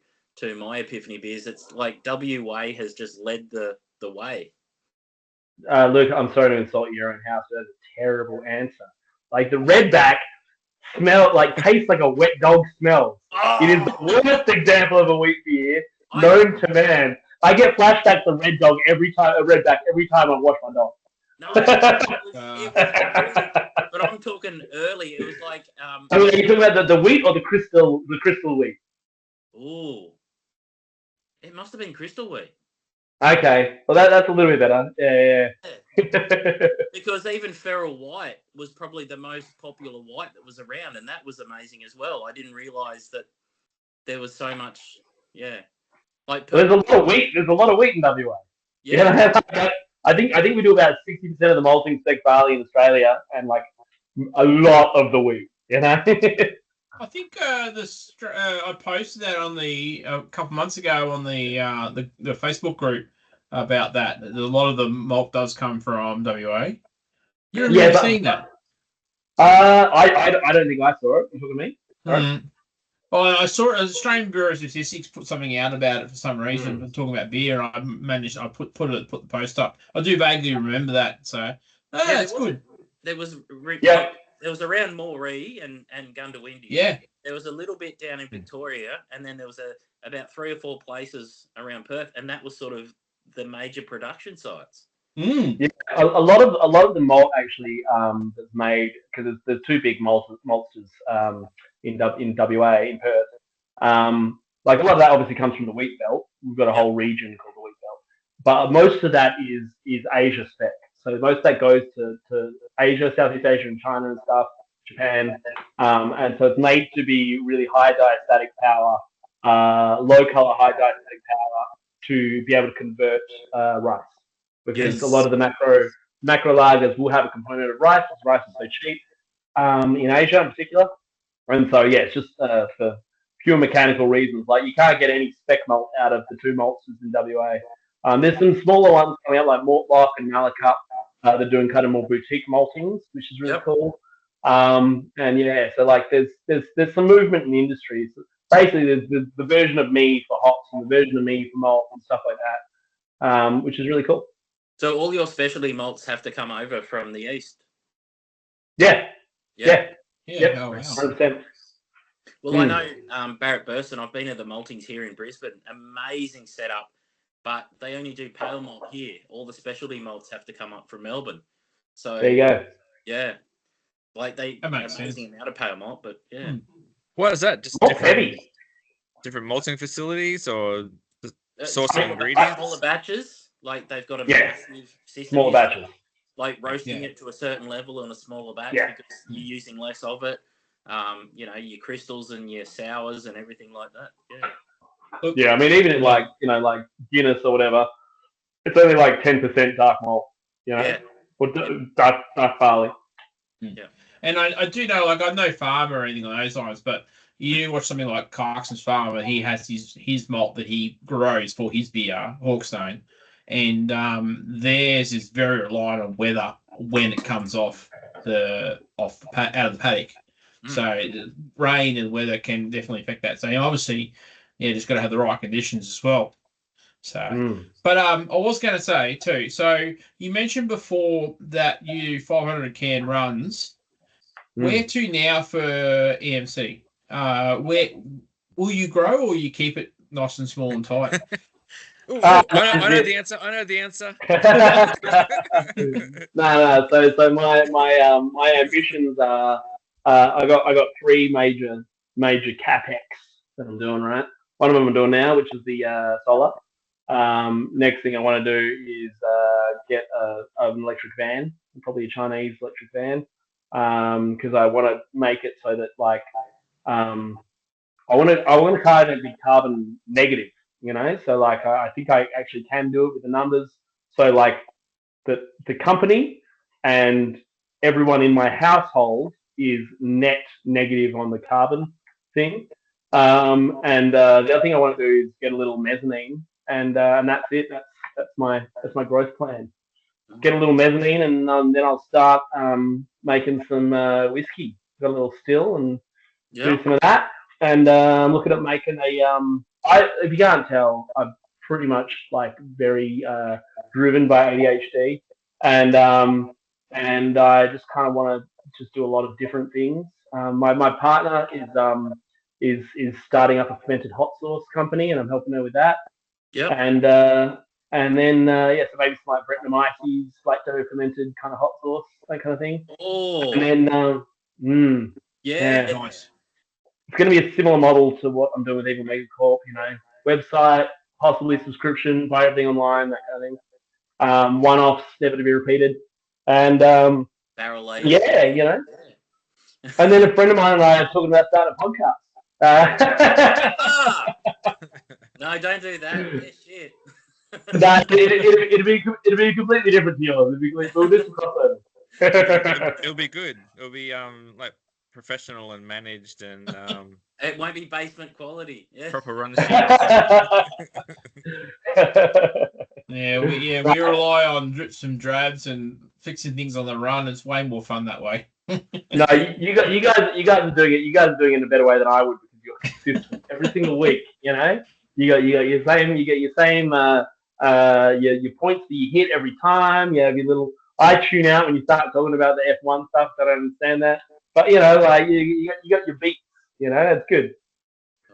my epiphany beers. It's like WA has just led the way. Luke, I'm sorry to insult your own house, but that's a terrible answer. Like the Redback tastes like a wet dog smell. Oh! It is the worst example of a wheat beer known to man. I get flashbacks of Redback every time I wash my dog. No, it was but I'm talking early. It was like. I mean, are you talking about the wheat or the crystal wheat? Ooh, it must have been crystal wheat. Okay, well that's a little bit better. Yeah. Because even Feral White was probably the most popular white that was around, and that was amazing as well. I didn't realise that there was so much. Yeah, like there's a lot of wheat. There's a lot of wheat in WA. Yeah. I think we do about 60% of the malting spec barley in Australia, and like a lot of the wheat. I think I posted that on a couple months ago on the Facebook group about that. A lot of the malt does come from WA. You remember seeing that? I don't think I saw it. You talking to me? Well, I saw Australian Bureau of Statistics put something out about it for some reason, talking about beer. I put the post up. I do vaguely remember that. So it's good. There was There was around Moree and Gundawindi. Yeah. There was a little bit down in Victoria, and then there was about 3 or 4 places around Perth, and that was sort of the major production sites. Yeah, a lot of the malt actually that's made, because there's 2 big maltsters in WA in Perth. Like a lot of that obviously comes from the wheat belt. We've got a whole region called the wheat belt, but most of that is Asia spec. So most of that goes to Asia, Southeast Asia, and China and stuff, Japan, and so it's made to be really high diastatic power, low color, high diastatic power to be able to convert rice. Because a lot of the macro lagers will have a component of rice, because rice is so cheap in Asia in particular. And so, yeah, it's just for pure mechanical reasons. Like, you can't get any spec malt out of the 2 maltsters in WA. There's some smaller ones coming out, like Mortlock and Malacup. They're doing kind of more boutique maltings, which is really cool. And yeah, so like there's some movement in the industry. So basically, there's the version of me for hops and the version of me for malt and stuff like that, which is really cool. So all your specialty malts have to come over from the east. Yeah. Oh, wow. 100%. Well, I know Barrett Burson. I've been at the maltings here in Brisbane. Amazing setup, but they only do pale malt here. All the specialty malts have to come up from Melbourne. So there you go. Yeah, like they makes amazing amount of pale malt, but yeah. What is that? Just different malting facilities or sourcing ingredients? Smaller batches. Like they've got a massive system. Smaller batches. Like roasting it to a certain level in a smaller batch because you're using less of it. Your crystals and your sours and everything like that. Yeah. Yeah, I mean, even in like Guinness or whatever, it's only like 10% dark malt. Or dark barley. Yeah. And I do know, like, I'm no farmer or anything along those lines, but You watch something like Clarkson's Farm, and he has his malt that he grows for his beer, Hawkstone, and theirs is very reliant on weather when it comes out of the paddock. So rain and weather can definitely affect that. So obviously, just got to have the right conditions as well. So, but I was going to say too. So you mentioned before that you 500 can runs. Where to now for EMC? Where will you grow, or you keep it nice and small and tight? I know the answer. I know the answer. No. So my ambitions are I got three major capex that I'm doing, right. One of them I'm doing now, which is the solar. Next thing I want to do is get an electric van, probably a Chinese electric van, because I want to make it so that like I want a car to be carbon negative, So like I think I actually can do it with the numbers. So like the company and everyone in my household is net negative on the carbon thing. And the other thing I want to do is get a little mezzanine, and that's it. That's my growth plan. Get a little mezzanine, and then I'll start making some whiskey. Got a little still, and do some of that. And I'm looking at making if you can't tell, I'm pretty much like very driven by ADHD, and I just kind of want to just do a lot of different things. My partner is starting up a fermented hot sauce company, and I'm helping her with that. Yeah. And then so maybe some like Brettanomyces, lacto fermented kind of hot sauce, that kind of thing. Oh. And then nice. It's going to be a similar model to what I'm doing with Evil Mega Corp. Website, possibly subscription, buy everything online, that kind of thing. One-offs, never to be repeated. And barrel aged. Yeah. And then a friend of mine and I are talking about starting a podcast. No, don't do that. Yeah, shit. Nah, it'd be completely different to yours. We'll do some crossover. It'll be good. It'll be like professional and managed, and it won't be basement quality. Yeah. Proper run we rely on drips and drabs and fixing things on the run. It's way more fun that way. No, you guys are doing it. You guys are doing it in a better way than I would, because you're consistent every single week. You got your same. You get your same. Your points that you hit every time. You have your little. I tune out when you start talking about the F1 stuff. I don't understand that. But like you got your beats. That's good.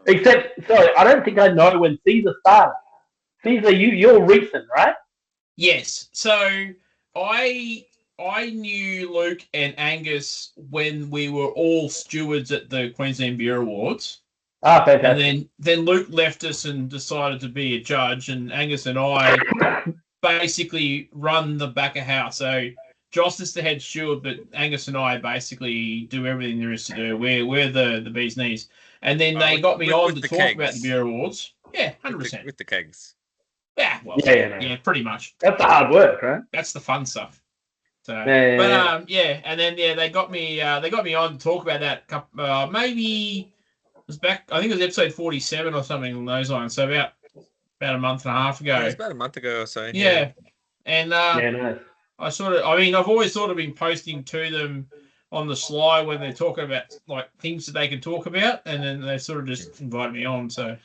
Except, sorry, I don't think I know when Caesar started. Caesar, you're recent, right? Yes. So I knew Luke and Angus when we were all stewards at the Queensland Beer Awards. Ah, fantastic. And then Luke left us and decided to be a judge, and Angus and I basically run the back of house. So Joss is the head steward, but Angus and I basically do everything there is to do. We're the bee's knees. And then they got me on to talk kegs. about the beer awards. Yeah, 100%. With the kegs. Yeah, well, yeah, pretty much. That's the hard work, right? That's the fun stuff. So, and then they got me on to talk about that. Maybe it was back. I think it was episode 47 or something along those lines. So about a month and a half ago. Yeah, it's about a month ago or so. Yeah, and nice. I've always sort of been posting to them on the sly when they're talking about like things that they can talk about, and then they sort of just invited me on. So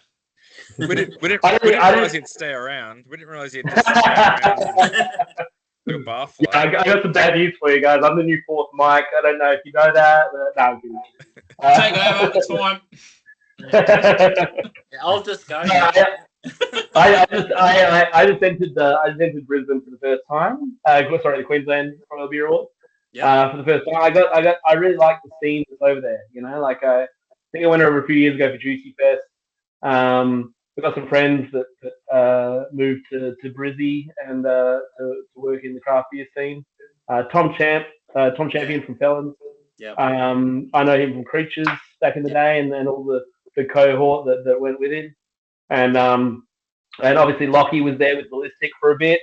we didn't realize you'd stay around. We didn't realize you'd just stay around. I got some bad news for you guys. I'm the new fourth mic. I don't know if you know that. But take over. It's fine. I'll just go. I just entered Brisbane for the first time. The Queensland Royal Beer Awards. For the first time. I really like the scene that's over there. I think I went over a few years ago for Juicy Fest. We've got some friends that moved to Brizzy and to work in the craft beer scene. Tom Champion from Felons. Yeah. I know him from Creatures back in the day, and all the cohort that went with him. And obviously Lockie was there with Ballistic for a bit,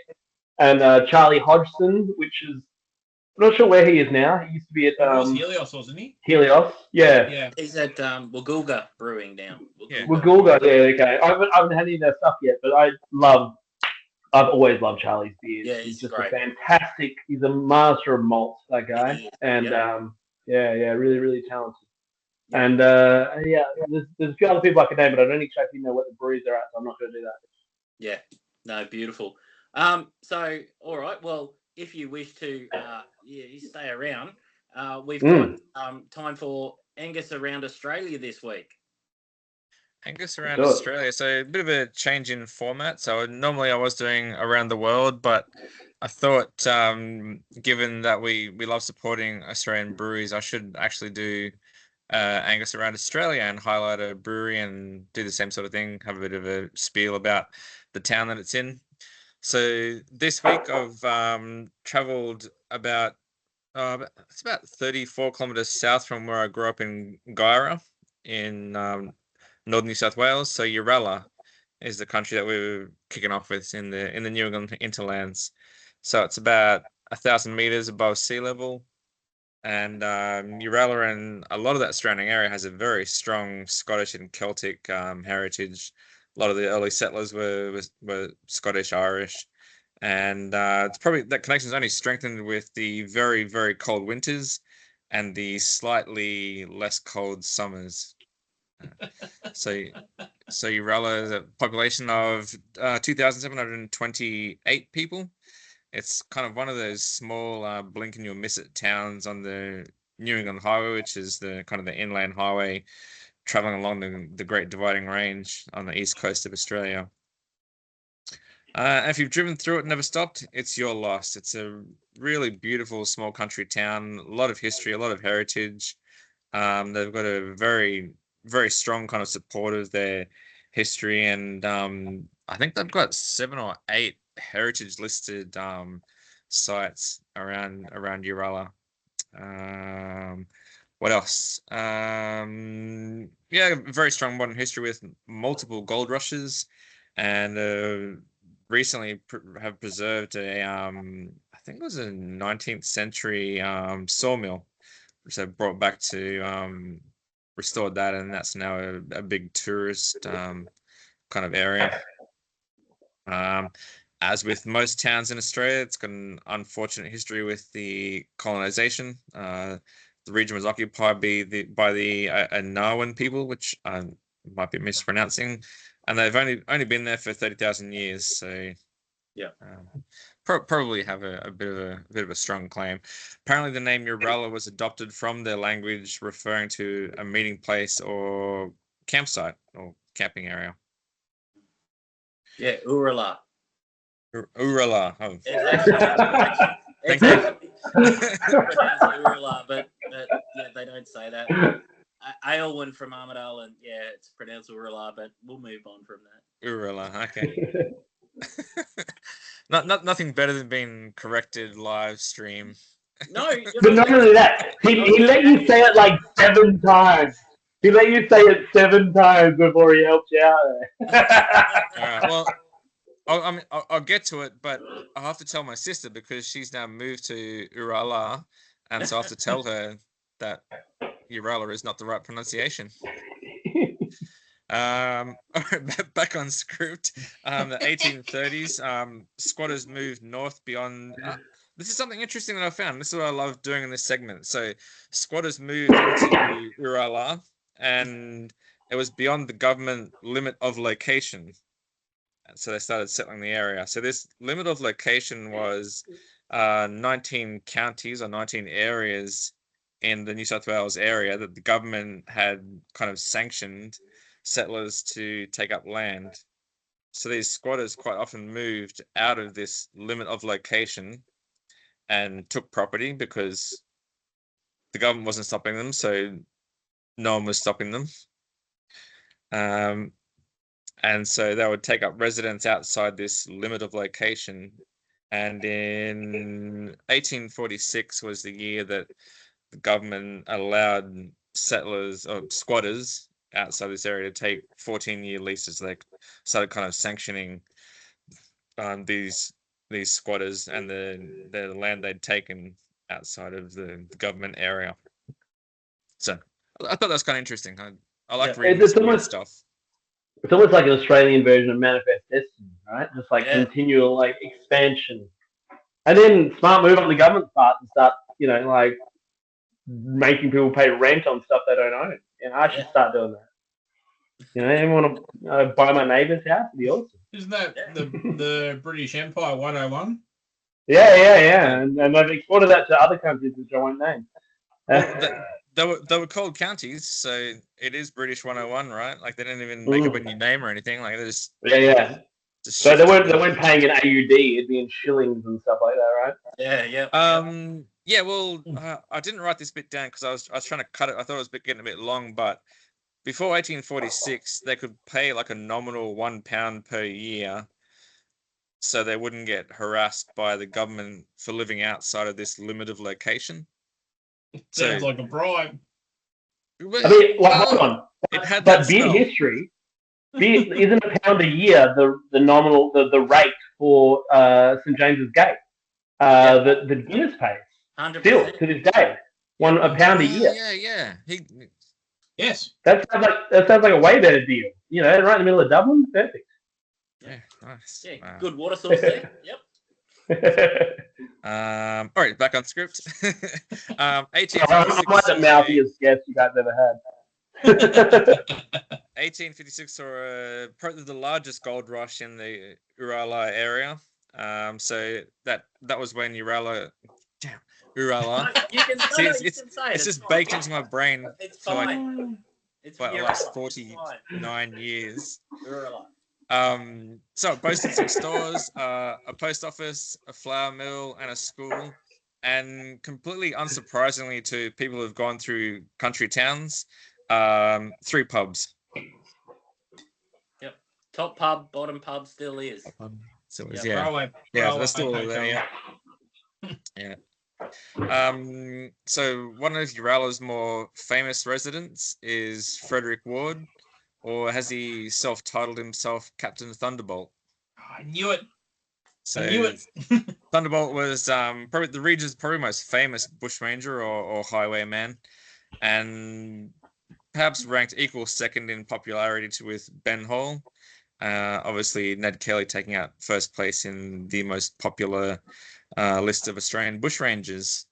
and Charlie Hodgson, which is I'm not sure where he is now. He used to be at It was Helios, wasn't he? Helios. Yeah. Yeah. He's at Wagulga Brewing now. Yeah. Wagulga, yeah, okay. I haven't had any of their stuff yet, but I've always loved Charlie's beers. Yeah, he's he's just great. he's a master of malts, that guy. He is, And really, really talented. Yep. And there's a few other people I could name, but I don't exactly know what the breweries are at, so I'm not going to do that. Yeah, no, beautiful. So, all right, well, if you wish to, you stay around. We've got time for Angus around Australia this week. Angus around Australia. So a bit of a change in format. So normally I was doing around the world, but I thought, given that we love supporting Australian breweries, I should actually do Angus around Australia and highlight a brewery and do the same sort of thing, have a bit of a spiel about the town that it's in. So this week I've travelled about it's about 34 kilometres south from where I grew up in Guyra in northern New South Wales. So Uralla is the country that we were kicking off with in the New England hinterlands. So it's about 1,000 meters above sea level, and Uralla and a lot of that surrounding area has a very strong Scottish and Celtic heritage. A lot of the early settlers were Scottish, Irish, and it's probably that connection is only strengthened with the very, very cold winters and the slightly less cold summers. So Uralla is a population of 2,728 people. It's kind of one of those small blink and you'll miss it towns on the New England Highway, which is the kind of the inland highway traveling along the Great Dividing Range on the east coast of Australia. If you've driven through it and never stopped, it's your loss. It's a really beautiful small country town, a lot of history, a lot of heritage. They've got a very, very strong kind of support of their history, and I think they've got 7 or 8 heritage listed sites around Uralla. What else? Very strong modern history with multiple gold rushes, and recently have preserved a I think it was a 19th century sawmill, which they brought back to restored that, and that's now a big tourist kind of area. As with most towns in Australia, it's got an unfortunate history with the colonization. The region was occupied by the Narwan people, which I might be mispronouncing, and they've only been there for 30,000 years. So yeah, probably have a bit of a strong claim. Apparently, the name Uralla was adopted from their language, referring to a meeting place or campsite or camping area. Yeah, Uralla. Uralla. Oh. It's actually pronounced Uralla, but yeah, they don't say that. Aylwin from Armidale, and yeah, it's pronounced Uralla, but we'll move on from that. Uralla, okay. Nothing better than being corrected live stream. No, but not only that, he let you say it like 7 times. He let you say it 7 times before he helped you out there. All right, well, I'll get to it, but I'll have to tell my sister because she's now moved to Uralla, and so I have to tell her that Uralla is not the right pronunciation. Back on script. The 1830s, squatters moved north beyond. This is something interesting that I found. This is what I love doing in this segment. So, squatters moved into Uralla, and it was beyond the government limit of location. So they started settling the area. So this limit of location was 19 counties or 19 areas in the New South Wales area that the government had kind of sanctioned settlers to take up land. So these squatters quite often moved out of this limit of location and took property because the government wasn't stopping them, so no one was stopping them. And so they would take up residence outside this limit of location. And in 1846 was the year that the government allowed settlers or squatters outside this area to take 14-year leases. They started kind of sanctioning these squatters and the land they'd taken outside of the government area. So I thought that was kind of interesting. I like reading It's this weird almost stuff. it's almost like an Australian version of Manifest Destiny, right? Just like Yeah. continual like expansion, and then smart move on the government's part and start, like making people pay rent on stuff they don't own. I should start doing that. Anyone want to buy my neighbour's house? It'd be awesome. Isn't that the British Empire 101? Yeah. And they've exported that to other countries which I won't name. Well, they were called counties, so it is British 101, right? Like they didn't even make up a new name or anything. Like they just so they weren't paying in AUD. It'd be in shillings and stuff like that, right? Yeah. Yeah. Well, I didn't write this bit down because I was trying to cut it. I thought it was getting a bit long, but before 1846, they could pay like a nominal £1 per year, so they wouldn't get harassed by the government for living outside of this limit of location. Sounds like a bribe. I mean, hold on. It had but that beer smell. history, isn't £1 a year the nominal the rate for St James's Gate? The Guinness pays 100%. still to this day, £1 a year. Yeah. Yes. That sounds like a way better deal. Right in the middle of Dublin, perfect. Yeah, nice. Yeah, good water source there. Yep. All right, back on script. 1856. I might the mouthiest guest you guys ever had. 1856 saw probably the largest gold rush in the Urala area. So that was when Urala. You can say it's just baked into my brain It's for fine. like the last 49 years. Urala. So it boasted some stores, a post office, a flour mill, and a school. And completely unsurprisingly to people who've gone through country towns, 3 pubs. Yep. Top pub, bottom pub still is. So Railway that's still hotel. there. Yeah. So one of Urala's more famous residents is Frederick Ward, or has he self-titled himself Captain Thunderbolt? I knew it. So I knew it. Thunderbolt was probably the region's most famous bushranger or highwayman, and perhaps ranked equal second in popularity with Ben Hall. Obviously, Ned Kelly taking out first place in the most popular list of Australian bushrangers.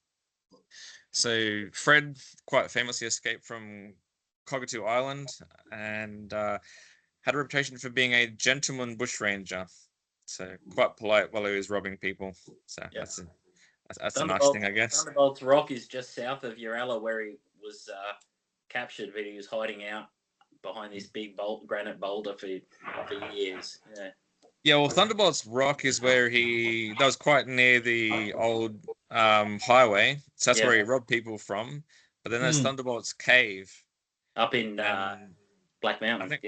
So Fred quite famously escaped from Cockatoo Island and had a reputation for being a gentleman bushranger. So quite polite while he was robbing people. So that's a nice thing, I guess. Thunderbolt's Rock is just south of Urala, where he was captured, but he was hiding out behind this big granite boulder for years. Yeah, well, Thunderbolt's Rock is where that was quite near the old highway. So that's where he robbed people from. But then there's Thunderbolt's Cave. Up in Black Mountain. I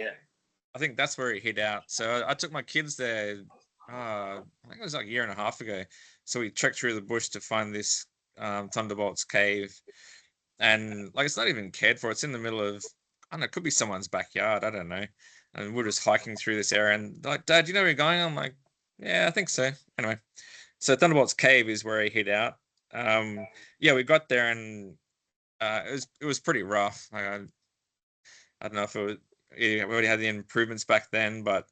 think that's where he hid out. So I took my kids there, I think it was like a year and a half ago. So we trekked through the bush to find this Thunderbolt's Cave. And like it's not even cared for. It's in the middle of, I don't know, it could be someone's backyard. I don't know. And we're just hiking through this area, and they're like, Dad, do you know where you're going? I'm like, yeah, I think so. Anyway, so Thunderbolt's Cave is where he hid out. We got there, and it was pretty rough. Like, I don't know if it was, we already had the improvements back then, but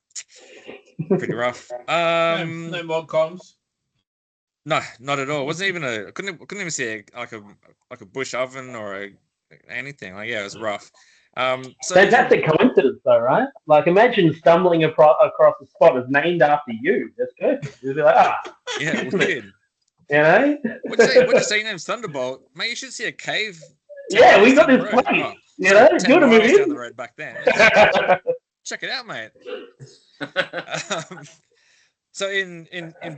pretty rough. No mod comms. No, not at all. It wasn't even couldn't even see a bush oven or anything. Like, it was rough. So fantastic coincidence, though, right? Like, imagine stumbling across a spot that's named after you. That's perfect. You'd be like, yeah, weird. What'd you say your name's Thunderbolt? Mate, you should see a cave. Yeah, we got this place. Do you want to move in? Down the road back then. Check it out, mate. So in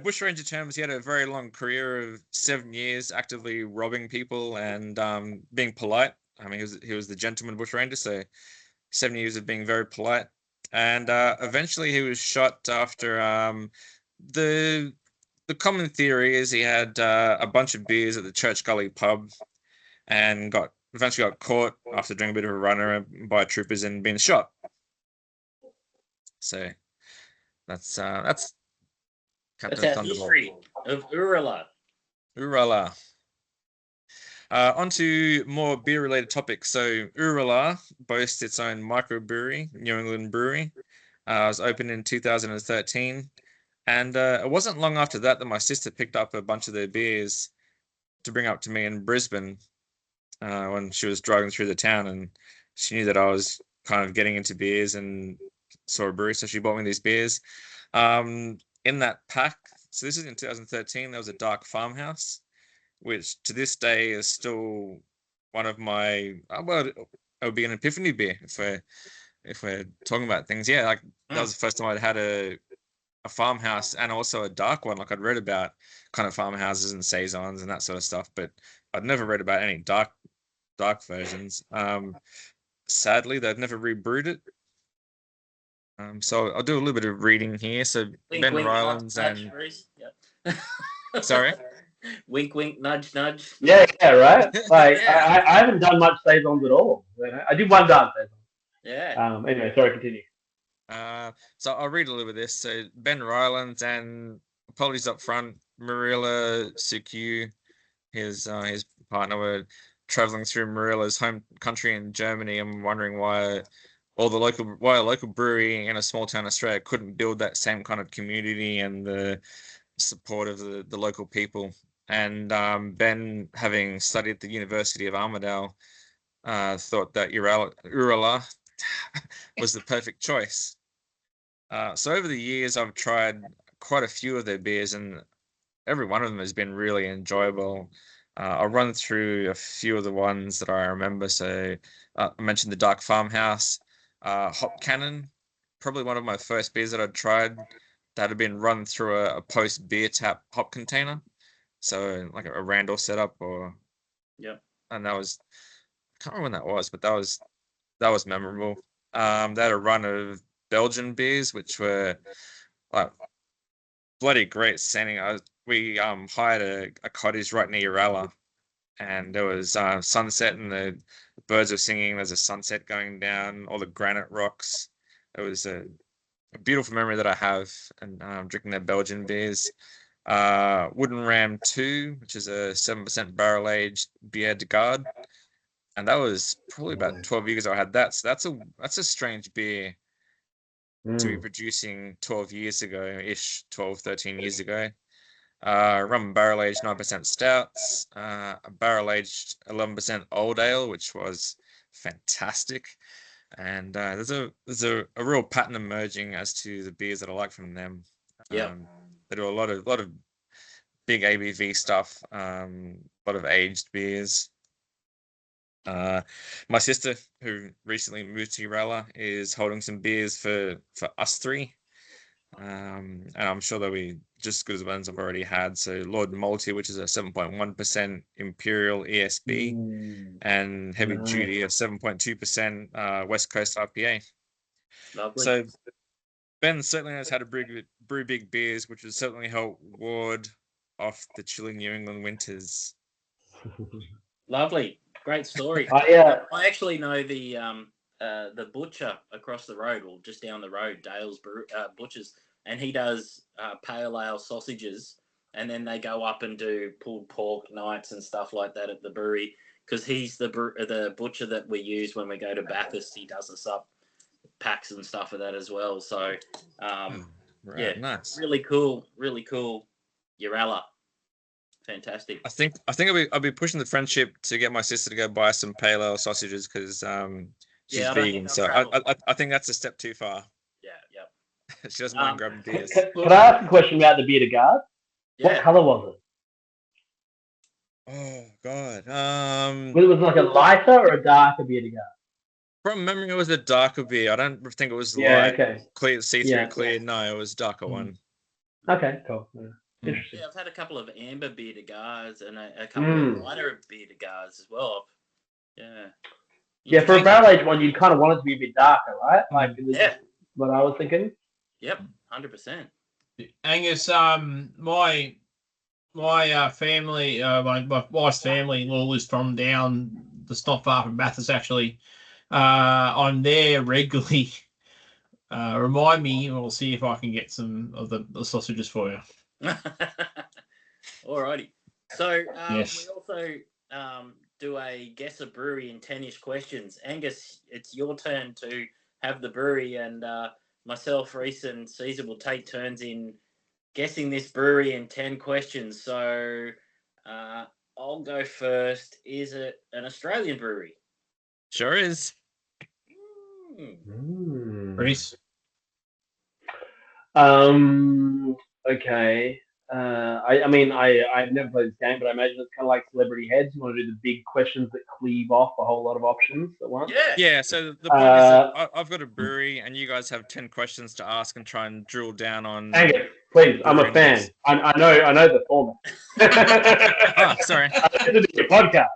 bushranger terms, he had a very long career of 7 years actively robbing people and being polite. I mean, he was the gentleman bushranger, so 7 years of being very polite. And eventually he was shot after the common theory is he had a bunch of beers at the Church Gully pub and eventually got caught after doing a bit of a runner by troopers and being shot. So that's Captain That's our Thunderbolt. history of Urala. Urala. On to more beer-related topics. So Urala boasts its own microbrewery, New England Brewery. It was opened in 2013. And it wasn't long after that my sister picked up a bunch of their beers to bring up to me in Brisbane when she was driving through the town, and she knew that I was kind of getting into beers and saw a brewery, so she bought me these beers. In that pack, so this is in 2013, there was a Dark Farmhouse, which to this day is still one of my, well, it would be an epiphany beer if we're talking about things. Yeah, like that was the first time I'd had a farmhouse and also a dark one. Like I'd read about kind of farmhouses and saisons and that sort of stuff, but I'd never read about any dark versions. Sadly, they've never rebrewed it. So I'll do a little bit of reading here. So Ben Rylands and yep. Sorry. Wink, wink, nudge, nudge. Yeah, right. Like Yeah. I haven't done much saisons at all. I did one dark saison. Yeah. Anyway, sorry, continue. So I'll read a little bit of this. So Ben Rylands, and apologies up front, Marilla Sukiu, his partner, were traveling through Marilla's home country in Germany and wondering why a local brewery in a small town in Australia couldn't build that same kind of community and the support of the local people. And Ben, having studied at the University of Armidale, thought that Urala was the perfect choice. So over the years, I've tried quite a few of their beers, and every one of them has been really enjoyable. I'll run through a few of the ones that I remember. So I mentioned the Dark Farmhouse, Hop Cannon, probably one of my first beers that I'd tried that had been run through a post beer tap hop container. So like a Randall setup, or Yep. And that was, I can't remember when that was, but that was memorable. They had a run of Belgian beers, which were like bloody great sending. We hired a cottage right near Uralla, and there was sunset and the birds were singing. There's a sunset going down, all the granite rocks. It was a beautiful memory that I have, and drinking their Belgian beers. Wooden Ram 2, which is a 7% barrel aged Bière de Garde, and that was probably about 12 years ago I had that. So that's a strange beer to be producing 12 years ago ish, 12, 13 years ago. Rum and barrel aged 9% stouts, a barrel aged 11% old ale, which was fantastic. And there's a real pattern emerging as to the beers that I like from them. Yeah. They do a lot of big ABV stuff, a lot of aged beers. My sister, who recently moved to Uralla, is holding some beers for us three. And I'm sure they'll be just as good as the ones I've already had. So Lord Malty, which is a 7.1% Imperial ESB, and Heavy Duty, a 7.2% West Coast IPA. Lovely. So Ben certainly knows how to brew big beers, which has certainly helped ward off the chilling New England winters. Lovely. Great story. I actually know the butcher across the road, or just down the road, Dale's Butchers, and he does pale ale sausages, and then they go up and do pulled pork nights and stuff like that at the brewery, because he's the butcher that we use when we go to Bathurst. He does us up packs and stuff of that as well. So Right, yeah, nice. really cool Uralla. Fantastic. I think I'll be pushing the friendship to get my sister to go buy some pale ale sausages, because she's vegan. So I think that's a step too far. Yeah, yep. She doesn't mind grabbing beers. Can I ask a question about the Bière de Garde? Yeah. What colour was it? Oh God. Was it like a lighter or a darker Bière de Garde? From memory, it was a darker beer. I don't think it was clear, see-through clear. No, it was a darker one. Okay, cool. Yeah. Interesting. Yeah, I've had a couple of amber Bière de Gardes and a couple of lighter Bière de Gardes as well. Yeah. Yeah, for a barrel aged one, you'd kind of want it to be a bit darker, right? Like, what I was thinking. Yep, 100%. Angus, my family, my wife's family all is from down the not far from Bathurst, actually. I'm there regularly. Remind me, and we'll see if I can get some of the sausages for you. Alrighty. So yes. we also do a guess a brewery in 10-ish questions. Angus, it's your turn to have the brewery, and myself, Rhys, and Caesar will take turns in guessing this brewery in 10 questions. So I'll go first. Is it an Australian brewery? Sure is. Rhys? Okay. I've never played this game, but I imagine it's kind of like Celebrity Heads. You want to do the big questions that cleave off a whole lot of options at once? Yeah, so the point is that I've got a brewery, and you guys have 10 questions to ask and try and drill down on... Angus, please, I'm a fan. I know the format. Sorry. I listen to your podcast.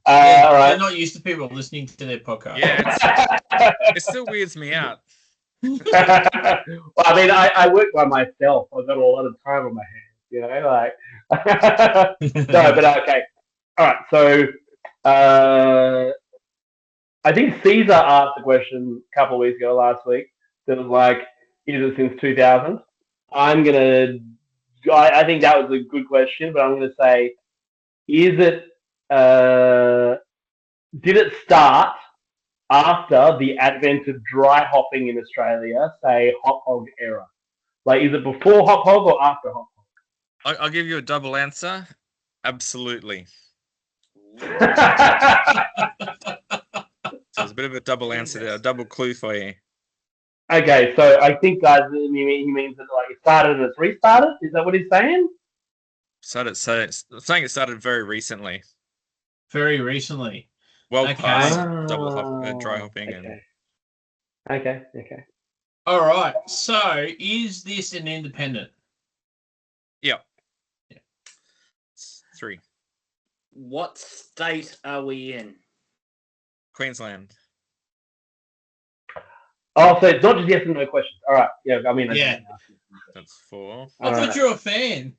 All right. They're not used to people listening to their podcast. Yeah, it still weirds me out. Well, I mean, I work by myself. I've got a lot of time on my hands, No, but okay. All right. So, I think Caesar asked a question a couple of weeks ago, last week, that was like, is it since 2000? I think that was a good question, but I'm going to say, did it start after the advent of dry hopping in Australia, say hop hog era? Like, is it before hop hog or after hop hog? I'll give you a double answer. Absolutely. So it's a bit of a double answer there, a double clue for you. Okay, so I think, guys, he means that like it started and it's restarted. Is that what he's saying? It's saying it started very recently. Very recently. Well Okay. past dry hopping. Okay. All right. So, is this an independent? Yeah. 3. What state are we in? Queensland. Oh, so it's not just yes and no questions. All right. Yeah, I mean, Yeah. That's 4. I thought you were a fan.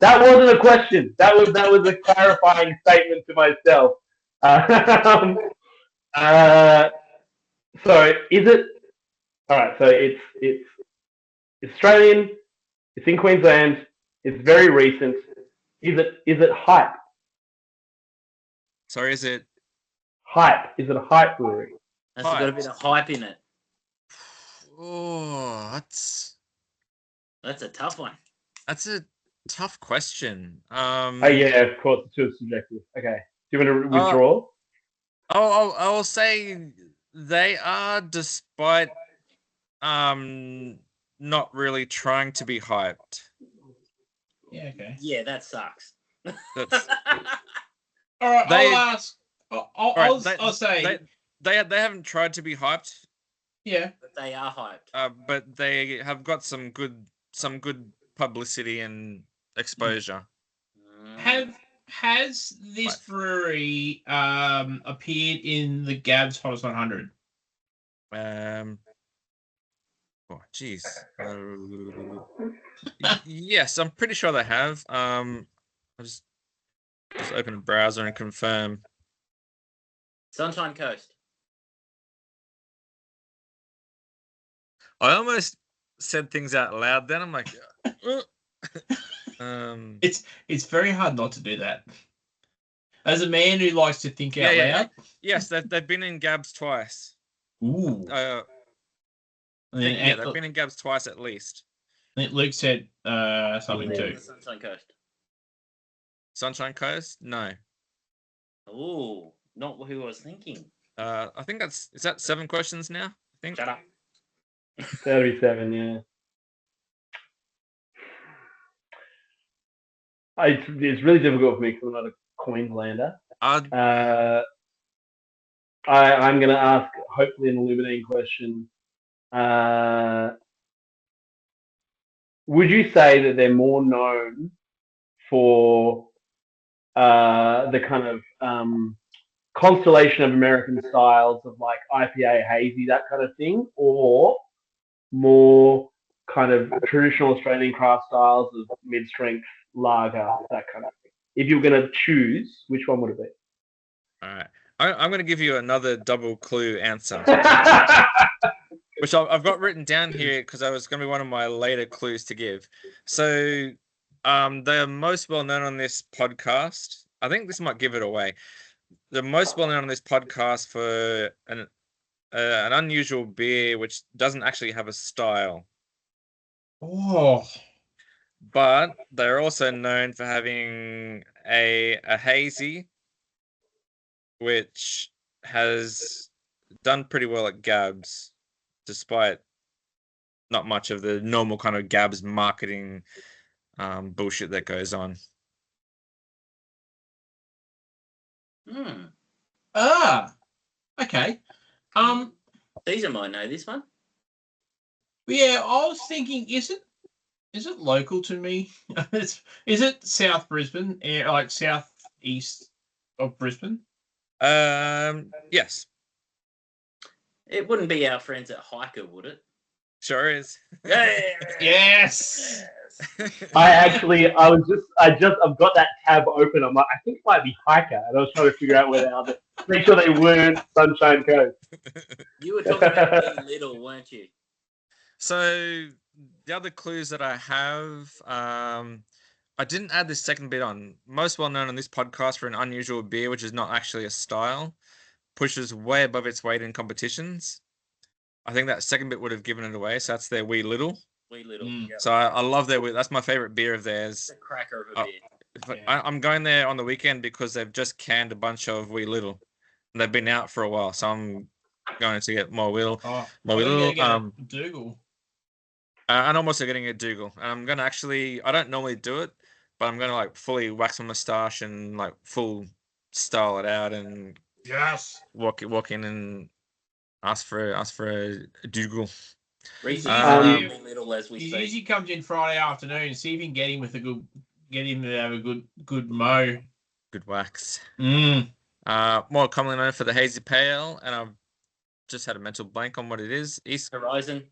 That wasn't a question. That was a clarifying statement to myself. So is it? All right. So it's Australian. It's in Queensland. It's very recent. Is it hype? Sorry, is it hype? Is it a hype brewery? That's got a bit of hype in it. Oh, that's a tough one. That's a tough question. Oh yeah, of course, it's too subjective. Okay, do you want to withdraw? I will say they are, despite not really trying to be hyped. Yeah. Okay. Yeah, that sucks. That's... All right. I'll ask. I'll say they haven't tried to be hyped. Yeah, but they are hyped. But they have got some good publicity and exposure. Has this brewery appeared in the Gabs Hottest 100? Oh, jeez. Yes, I'm pretty sure they have. I'll just open a browser and confirm. Sunshine Coast. I almost said things out loud then. I'm like, It's very hard not to do that. As a man who likes to think out loud. Yes, they've been in Gabs twice. Ooh. They've been in Gabs twice at least. I think Luke said something too. Sunshine Coast. Sunshine Coast? No. Ooh, not who I was thinking. I think is that 7 questions now? I think. Shut up. That'll be 7, yeah. It's really difficult for me because I'm not a Queenslander. I'm going to ask, hopefully, an illuminating question. Would you say that they're more known for the kind of constellation of American styles of like IPA, hazy, that kind of thing, or more kind of traditional Australian craft styles of mid-strength lager, that kind of thing? If you were going to choose, which one would it be? All right. I'm going to give you another double clue answer, which I've got written down here because that was going to be one of my later clues to give. So They are most well known on this podcast. I think this might give it away. They're most well known on this podcast for an unusual beer which doesn't actually have a style. Oh, But they're also known for having a hazy, which has done pretty well at Gabs, despite not much of the normal kind of Gabs marketing bullshit that goes on. Okay. Caesar might know this one. Yeah, I was thinking, is it local to me? Is it South Brisbane, like southeast of Brisbane? Yes, It wouldn't be our friends at Hiker, would it? sure is. Yes. I've got that tab open. I'm like, I think it might be Hiker, and I was trying to figure out where they are. Make sure they weren't Sunshine Coast. You were talking about being little, weren't you? So the other clues that I have, I didn't add this second bit on. Most well known on this podcast for an unusual beer, which is not actually a style, pushes way above its weight in competitions. I think that second bit would have given it away. So that's their Wee Little. Wee Little. Yep. So I love their. That's my favorite beer of theirs. It's a cracker of a beer. I'm going there on the weekend because they've just canned a bunch of Wee Little. And they've been out for a while, so I'm going to get more Wee Little. More Wee Little. Dougal. And I'm also getting a Dougal. And I'm going to actually, I don't normally do it, but I'm going to like fully wax my moustache and like full style it out and yes, walk in and ask for a Dougal. Rhys little as we he say. usually comes in Friday afternoon. See if you can get him with get him to have a good mow. Good wax. Mm. More commonly known for the hazy pale, and I've just had a mental blank on what it is. East Horizon.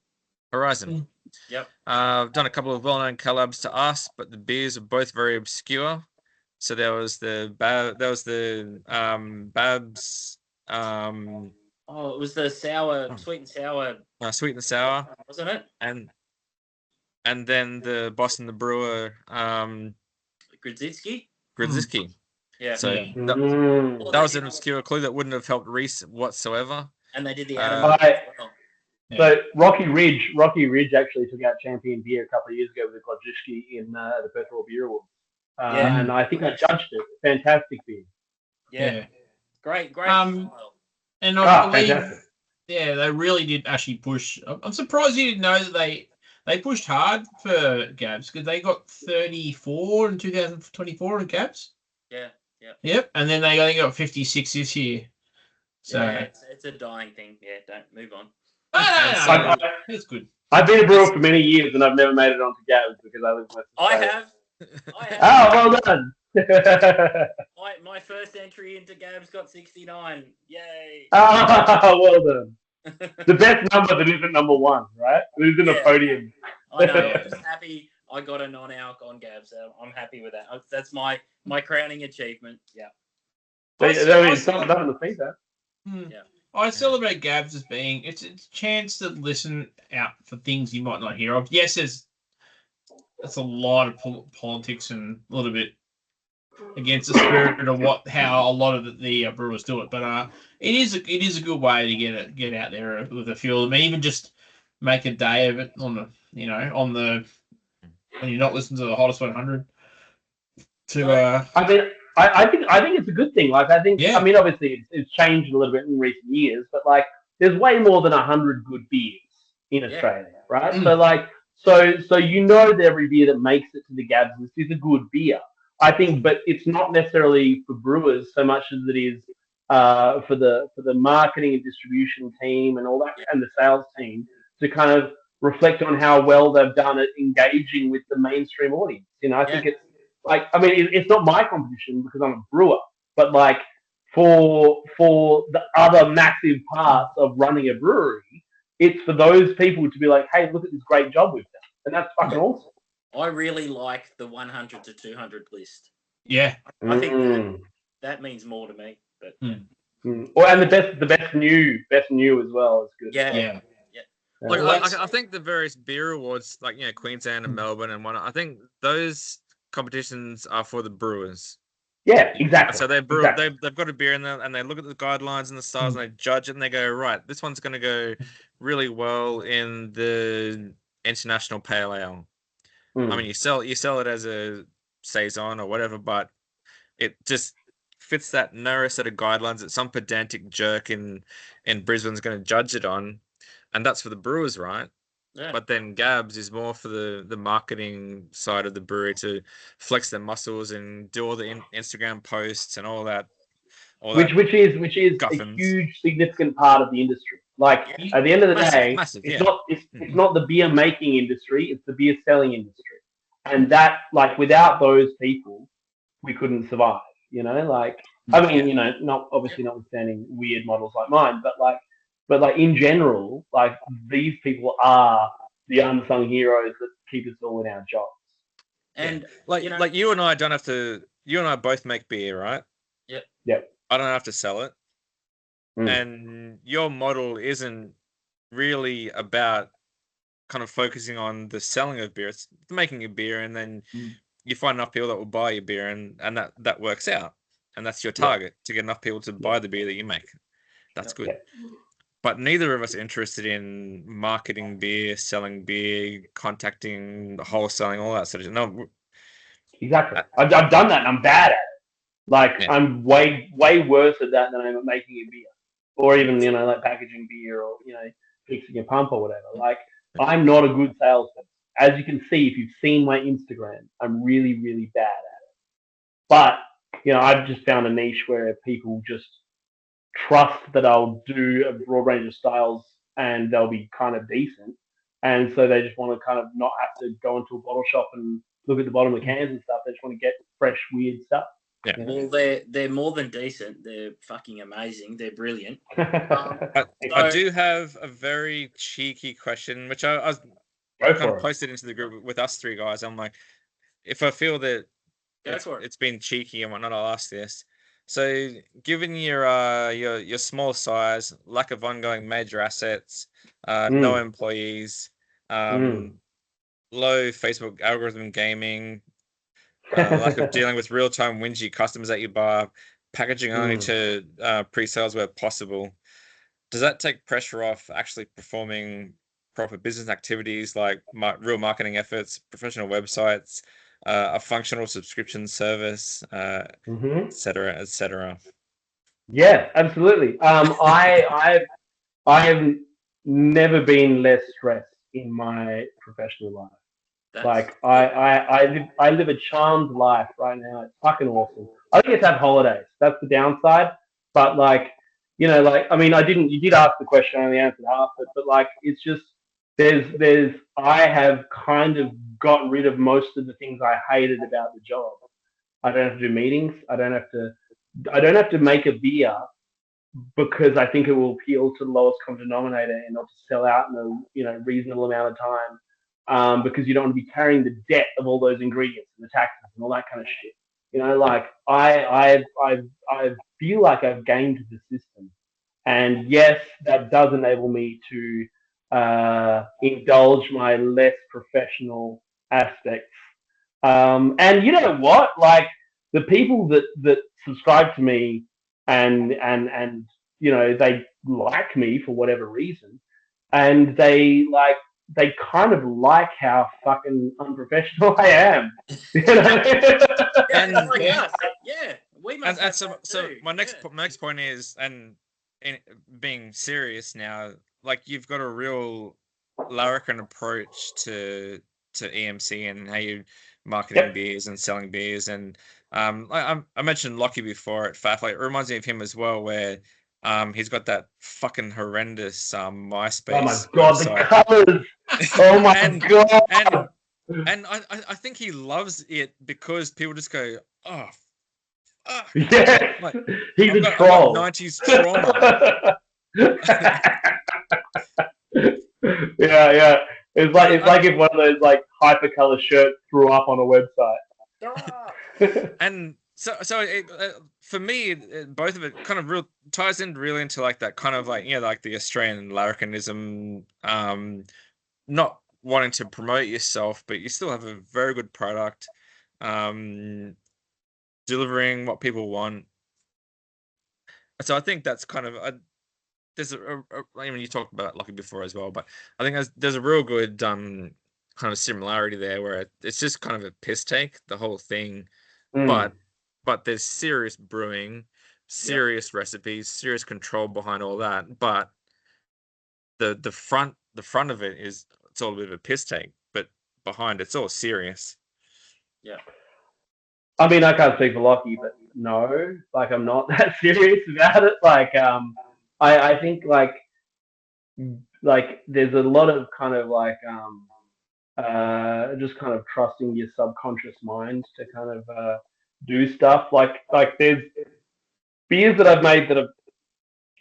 Mm. Yep. I've done a couple of well-known collabs to us, but the beers are both very obscure. So there was the Babs. Oh, it was the sour, sweet and sour. Sweet and sour, wasn't it? And then the Boston the Brewer. Grzycki. Yeah. So yeah. that was an obscure clue that wouldn't have helped Rhys whatsoever. And they did the Adam as well. So Rocky Ridge actually took out champion beer a couple of years ago with the Grzycki in the Perth Royal Beer Awards. And I think I judged it. Fantastic beer. Yeah. Great. And I believe, fantastic. yeah, they really did actually push. I'm surprised you didn't know that they pushed hard for Gabs because they got 34 in 2024 in Gabs. Yeah. Yep, and then they only got 56 this year. So it's a dying thing. Yeah, don't move on. No, it's good. I've been a brewer for many years and I've never made it onto Gabs because I live in West Australia. I have. Oh, well done. My first entry into Gabs got 69. Yay. Oh, well done. The best number that isn't number one, right? It isn't a podium. I know. I'm just happy I got a non-alc on Gabs. So I'm happy with that. That's my crowning achievement. Yeah. Something done in the feedback. Yeah. I celebrate Gabs as being it's a chance to listen out for things you might not hear of. Yes, that's a lot of politics and a little bit against the spirit of how a lot of the brewers do it. But it is a good way to get out there with a few of them, even just make a day of it on the when you're not listening to the hottest 100. I think it's a good thing. Like I mean, obviously it's changed a little bit in recent years, but like there's way more than 100 good beers in Australia, right? So like so you know that every beer that makes it to the Gabs list is a good beer. I think, but it's not necessarily for brewers so much as it is for the marketing and distribution team and all that, and the sales team to kind of reflect on how well they've done at engaging with the mainstream audience. I think it's like, I mean, it's not my competition because I'm a brewer, but like for the other massive parts of running a brewery, it's for those people to be like, hey, look at this great job we've done, and that's fucking awesome. I really like the 100 to 200 list. Yeah, I think that means more to me. But Well, and the best new as well is good. Yeah. Like, I think the various beer awards, like Queensland and Melbourne and whatnot, I think those competitions are for the brewers. Yeah, exactly. So they've got a beer in there, and they look at the guidelines and the styles, and they judge it, and they go, right, this one's going to go really well in the international pale ale. I mean, you sell it as a saison or whatever, but it just fits that narrow set of guidelines that some pedantic jerk in Brisbane's going to judge it on, and that's for the brewers, right? Yeah. But then Gabs is more for the marketing side of the brewery to flex their muscles and do all the Instagram posts and all that. Which is guffins. a huge significant part of the industry. Like at the end of the day, it's not the beer making industry, it's the beer selling industry. And that, like, without those people, we couldn't survive. You know, like, I mean, you know, notwithstanding weird models like mine, but like in general, like, these people are the unsung heroes that keep us all in our jobs. And like you and I don't have to. You and I both make beer, right? Yep. I don't have to sell it, and your model isn't really about kind of focusing on the selling of beer. It's making a beer, and then you find enough people that will buy your beer, and that works out, and that's your target, to get enough people to buy the beer that you make. That's good. But neither of us are interested in marketing beer, selling beer, contacting, wholesaling, all that sort of shit. No. Exactly. I've done that, and I'm bad at it. Like, I'm way worse at that than I'm at making a beer, or even, you know, like packaging beer, or, you know, fixing a pump or whatever. Like, I'm not a good salesman. As you can see, if you've seen my Instagram, I'm really, really bad at it. But, you know, I've just found a niche where people just trust that I'll do a broad range of styles and they'll be kind of decent. And so they just want to kind of not have to go into a bottle shop and look at the bottom of cans and stuff. They just want to get fresh, weird stuff. Yeah. Well, they're more than decent. They're fucking amazing. They're brilliant. I do have a very cheeky question, which I was kind of posted into the group with us three guys. I'm like, if I feel that it's been cheeky and whatnot, I'll ask this. So, given your small size, lack of ongoing major assets, no employees, low Facebook algorithm gaming, lack of dealing with real-time whingy customers at your bar, packaging only to pre-sales where possible, does that take pressure off actually performing proper business activities like real marketing efforts, professional websites, a functional subscription service, et cetera, et cetera? Yeah, absolutely. I have never been less stressed in my professional life. Like, I live a charmed life right now. It's fucking awesome. I don't get to have holidays. That's the downside. But, like, you know, like, I mean, you did ask the question, I only answered half of it, but, like, it's just, I have kind of got rid of most of the things I hated about the job. I don't have to do meetings. I don't have to make a beer because I think it will appeal to the lowest common denominator and not to sell out in a, you know, reasonable amount of time, because you don't want to be carrying the debt of all those ingredients and the taxes and all that kind of shit. You know, like, I feel like I've gamed the system, and yes, that does enable me to indulge my less professional aspects. And you know what? Like, the people that subscribe to me and you know, they like me for whatever reason, and they kind of like how fucking unprofessional I am. You know? We must so my next point is, and being serious now, like, you've got a real larrikin approach to EMC and how you marketing beers and selling beers, and I mentioned Lockie before at FAF. Like, it reminds me of him as well, where he's got that fucking horrendous MySpace. Oh my god, website. The colors! Oh my god! And I think he loves it because people just go, oh, fuck. Yeah, like, he's a troll. 90s trauma. Yeah. It's like if one of those, like, hypercolor shirts threw up on a website. And so for me, both of it kind of ties in really into, like, that kind of, like, you know, like the Australian larrikinism, not wanting to promote yourself, but you still have a very good product. delivering what people want. So I think that's kind of there's I mean, you talked about Lockie before as well, but I think there's a real good kind of similarity there where it's just kind of a piss take, the whole thing, but there's serious brewing, serious recipes, serious control behind all that, but the front of it is, it's all a bit of a piss take, but behind it's all serious. Yeah. I mean, I can't speak for Lockie, but no, like I'm not that serious about it. Like, I think like there's a lot of kind of like just kind of trusting your subconscious mind to kind of do stuff. Like there's beers that I've made that are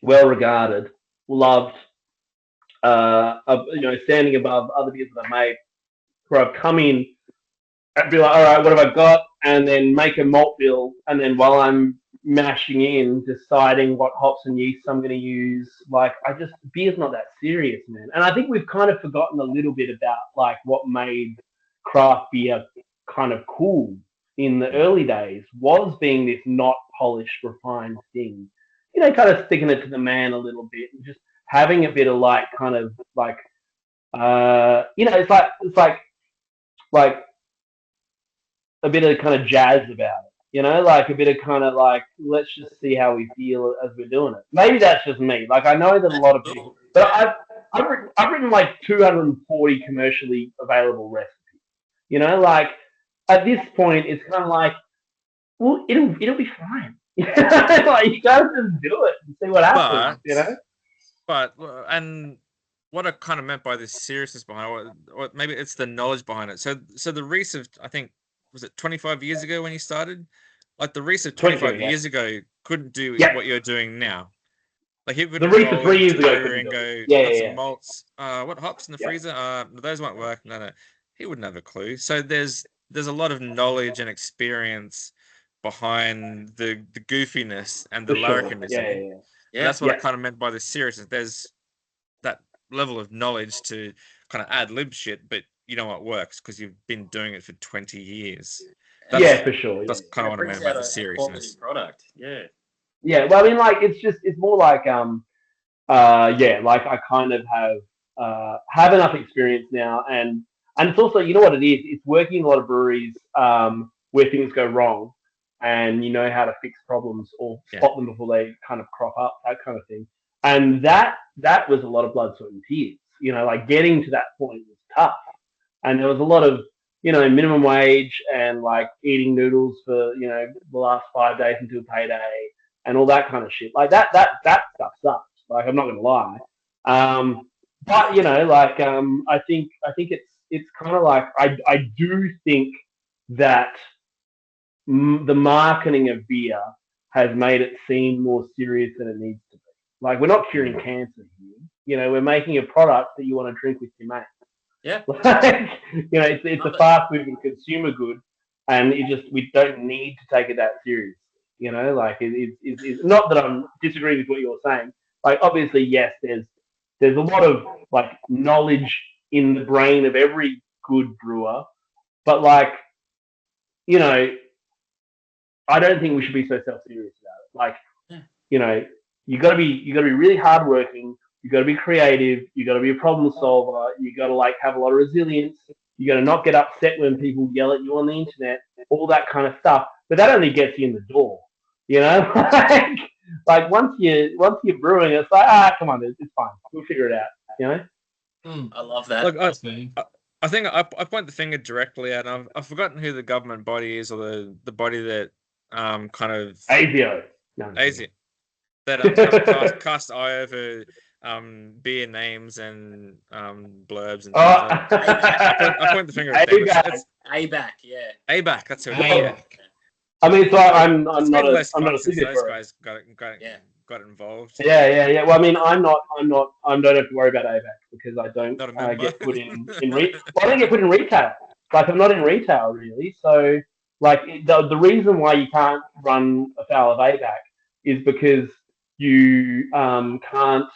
well regarded, loved, standing above other beers that I've made, where I've come in and be like, all right, what have I got? And then make a malt bill, and then while I'm mashing in, deciding what hops and yeasts I'm going to use. Like, beer's not that serious, man. And I think we've kind of forgotten a little bit about like what made craft beer kind of cool in the early days was being this not polished, refined thing. Kind of sticking it to the man a little bit and just having a bit of like kind of like it's like a bit of kind of jazz about it, like a bit of kind of like, let's just see how we feel as we're doing it. Maybe that's just me. Like, I know that a lot of people, but I've written like 240 commercially available recipes. Like at this point, it's kind of like, well, it'll be fine. Like you gotta just do it and see what happens. But and what I kind of meant by this seriousness behind it, or maybe it's the knowledge behind it. So the Rhys of, I think, was it 25 years ago when you started? Like the Rhys of 25 years ago couldn't do what you're doing now. Like he could the Rhys of 3 years ago and go, some malts. What hops in the freezer? Those won't work. No. He wouldn't have a clue. So there's a lot of knowledge and experience behind the goofiness and the larrikinism. Yeah. That's what I kind of meant by the seriousness. There's that level of knowledge to kind of ad lib shit, but you know what works because you've been doing it for 20 years. For sure. That's kind of what I meant about the seriousness. Product. Yeah. Yeah. Well, I mean, like it's more like like I kind of have enough experience now, and it's also, you know what it is? It's working in a lot of breweries where things go wrong, and you know how to fix problems or spot them before they kind of crop up, that kind of thing. And that was a lot of blood, sweat, and tears. Like getting to that point was tough, and there was a lot of minimum wage and like eating noodles for the last 5 days until payday and all that kind of shit. Like that stuff sucks. Like I'm not gonna lie. But I think it's kind of like I do think that the marketing of beer has made it seem more serious than it needs to be. Like we're not curing cancer here. We're making a product that you want to drink with your mate. Yeah. Like, it's a fast moving consumer good, and we don't need to take it that seriously. Like it's not that I'm disagreeing with what you're saying. Like obviously, yes, there's a lot of like knowledge in the brain of every good brewer, but like, I don't think we should be so self-serious about it. Like, you got to be really hardworking. You got to be creative. You got to be a problem solver. You got to like have a lot of resilience. You got to not get upset when people yell at you on the internet. All that kind of stuff. But that only gets you in the door. Like once you're brewing, it's like come on, it's fine. We'll figure it out. I love that. Look, I think I point the finger directly at. I've forgotten who the government body is, or the body that kind of ASIO. ASIO. That cast eye over beer names and blurbs and things. I point the finger at them. It's ABAC, yeah. ABAC, that's who it is. I mean, so I'm not a those guys got involved. Yeah. Well, I mean, I don't have to worry about ABAC because I don't get put in I don't get put in retail. Like I'm not in retail really. So like the reason why you can't run afoul of ABAC is because you can't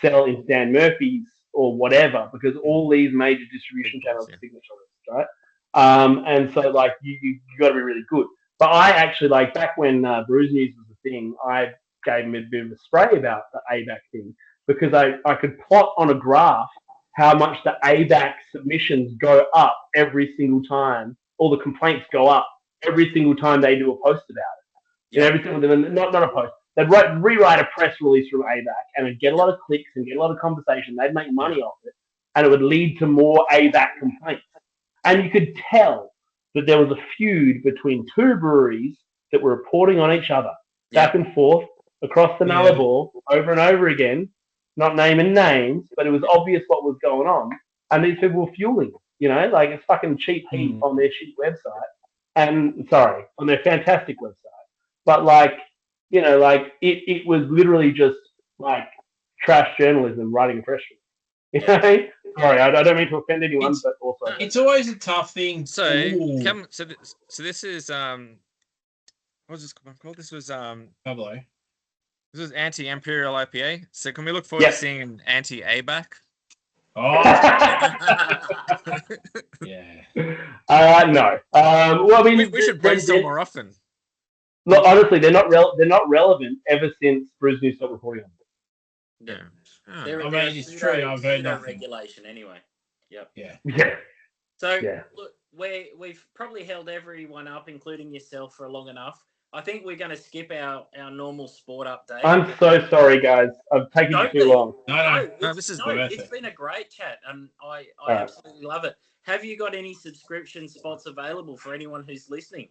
sell in Dan Murphy's or whatever, because all these major distribution channels are signature lists, right? And so like you got to be really good. But I actually like back when Brews News was a thing, I gave him a bit of a spray about the ABAC thing because I could plot on a graph how much the ABAC submissions go up every single time. All the complaints go up every single time they do a post about it. Yeah. Every single not a post. They'd rewrite a press release from ABAC and it'd get a lot of clicks and get a lot of conversation. They'd make money off it, and it would lead to more ABAC complaints. And you could tell that there was a feud between two breweries that were reporting on each other, back and forth across the Malibor, over and over again, not naming names, but it was obvious what was going on. And these people were fueling it, like it's fucking cheap heat on their shitty website. And on their fantastic website. But like, it was literally just like trash journalism writing a press release. Sorry, I don't mean to offend anyone, but also it's always a tough thing. So this is what was this called? This was Pablo. This was anti-imperial IPA. So can we look forward to seeing an anti-ABAC? Oh, yeah. No. Well, I mean, we should brainstorm more often. Look, honestly, they're not relevant ever since Brews News stopped reporting on them. Yeah. It's true. I've heard nothing. Regulation anyway. Yep. Yeah. So look, we've probably held everyone up, including yourself, for long enough. I think we're going to skip our normal sport update. I'm so sorry, guys. I've taken you too long. No, this is it's been a great chat, and I absolutely love it. Have you got any subscription spots available for anyone who's listening?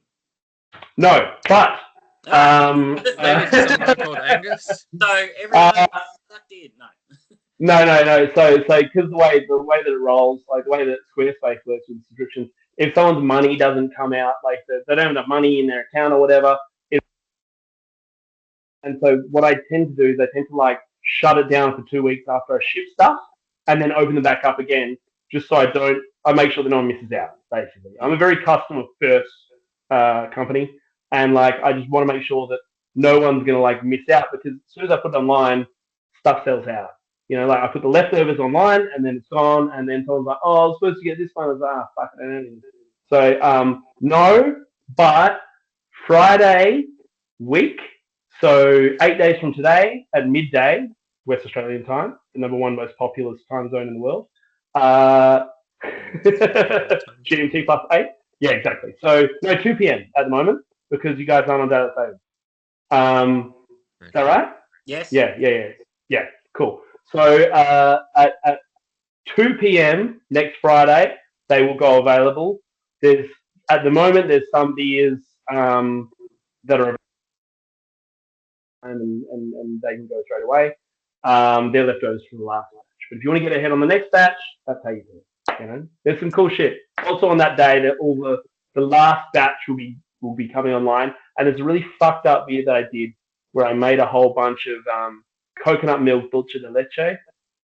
No, but maybe someone called Angus. So everyone sucked in. No. So because the way that it rolls, like the way that Squarespace works with subscriptions, if someone's money doesn't come out, like they don't have enough money in their account or whatever, and so what I tend to do is I tend to like shut it down for 2 weeks after I ship stuff, and then open them back up again, just so I make sure that no one misses out. Basically, I'm a very customer first company, and like I just want to make sure that no one's gonna like miss out, because as soon as I put it online, stuff sells out. Like I put the leftovers online and then it's gone, and then someone's like, "Oh, I was supposed to get this one." I was like, "Fuck it, I don't need it." So no, but Friday week, so 8 days from today at midday, West Australian time, the number one most populous time zone in the world. GMT plus 8. Yeah, exactly. So no, 2 p.m. at the moment, because you guys aren't on data saving. Is that right? Yes. Yeah. Cool. So at 2 p.m. next Friday, they will go available. At the moment there's some beers that are and they can go straight away. They're leftovers from the last batch. But if you want to get ahead on the next batch, that's how you do it. There's some cool shit. Also on that day, that all the last batch will be coming online, and there's a really fucked up beer that I did where I made a whole bunch of coconut milk dulce de leche,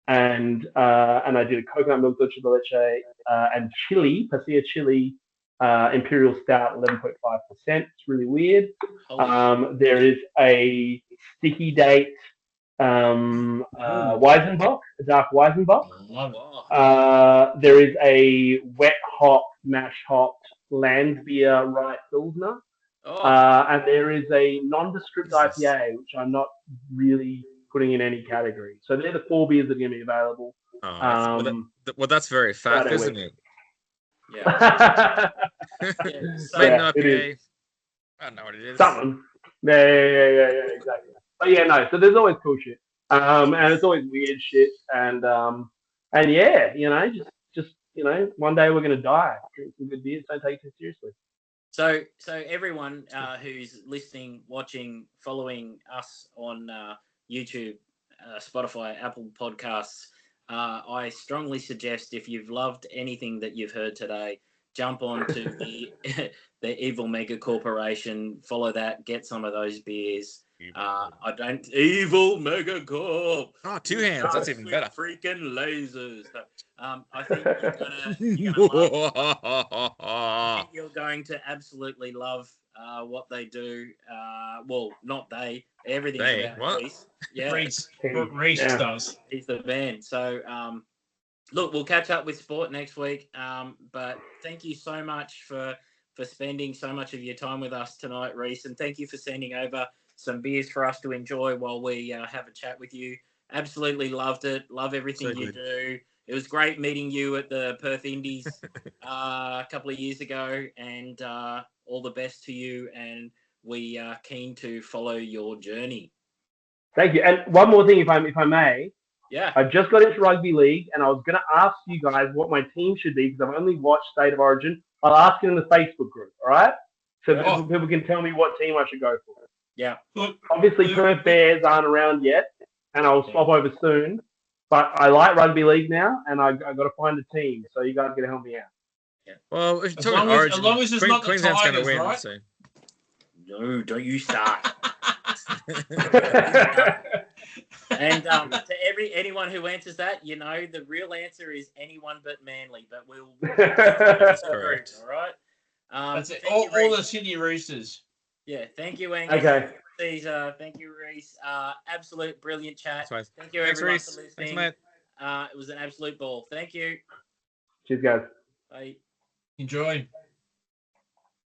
and I did a coconut milk dulce de leche and chili, Pasilla chili, imperial stout, 11.5%. It's really weird. There is a sticky date Weizenbock, a dark Weizenbock. There is a wet hop, mash hopped land beer rye pilsner. And there is a nondescript IPA, which I'm not really putting in any category. So they're the 4 beers that are going to be available. Well, that's very fat, isn't it? Yeah. Maiden IPA. I don't know what it is. Something. Yeah, exactly. But yeah, no. So there's always cool shit, and it's always weird shit, and yeah, just one day we're gonna die. Drink some good beers. Don't take it too seriously. So everyone who's listening, watching, following us on YouTube, Spotify, Apple Podcasts, I strongly suggest, if you've loved anything that you've heard today, jump on to the Evil Mega Corporation, follow that, get some of those beers. Evil Mega Corp. Oh, 2 hands. That's even better. Freaking lasers. I think you're going to absolutely love what they do. Well, not they. Everything about Rhys. Yeah, Rhys does. He's the band. So look, we'll catch up with sport next week. But thank you so much for spending so much of your time with us tonight, Rhys, and thank you for sending over some beers for us to enjoy while we have a chat with you. Absolutely loved it. Love everything you do. It was great meeting you at the Perth Indies a couple of years ago, and all the best to you. And we are keen to follow your journey. Thank you. And one more thing, if I may. Yeah. I just got into rugby league, and I was going to ask you guys what my team should be because I've only watched State of Origin. I'll ask it in the Facebook group, all right? So people can tell me what team I should go for. Yeah. Obviously, Perth Bears aren't around yet, and I'll swap over soon. But I like rugby league now, and I got to find a team. So you guys got to help me out. Yeah. Well, if as long as it's not the Tigers, win, right? So. No, don't you start. And to anyone who answers that, the real answer is anyone but Manly. But we'll That's correct. All right. That's it. All the Sydney Roosters. Yeah. Thank you, Angus. Okay. Caesar. Thank you, Rhys. Absolute brilliant chat. Thanks, Thank you, everyone, Rhys. for listening. Thanks, mate. It was an absolute ball. Thank you. Cheers, guys. Bye. Enjoy.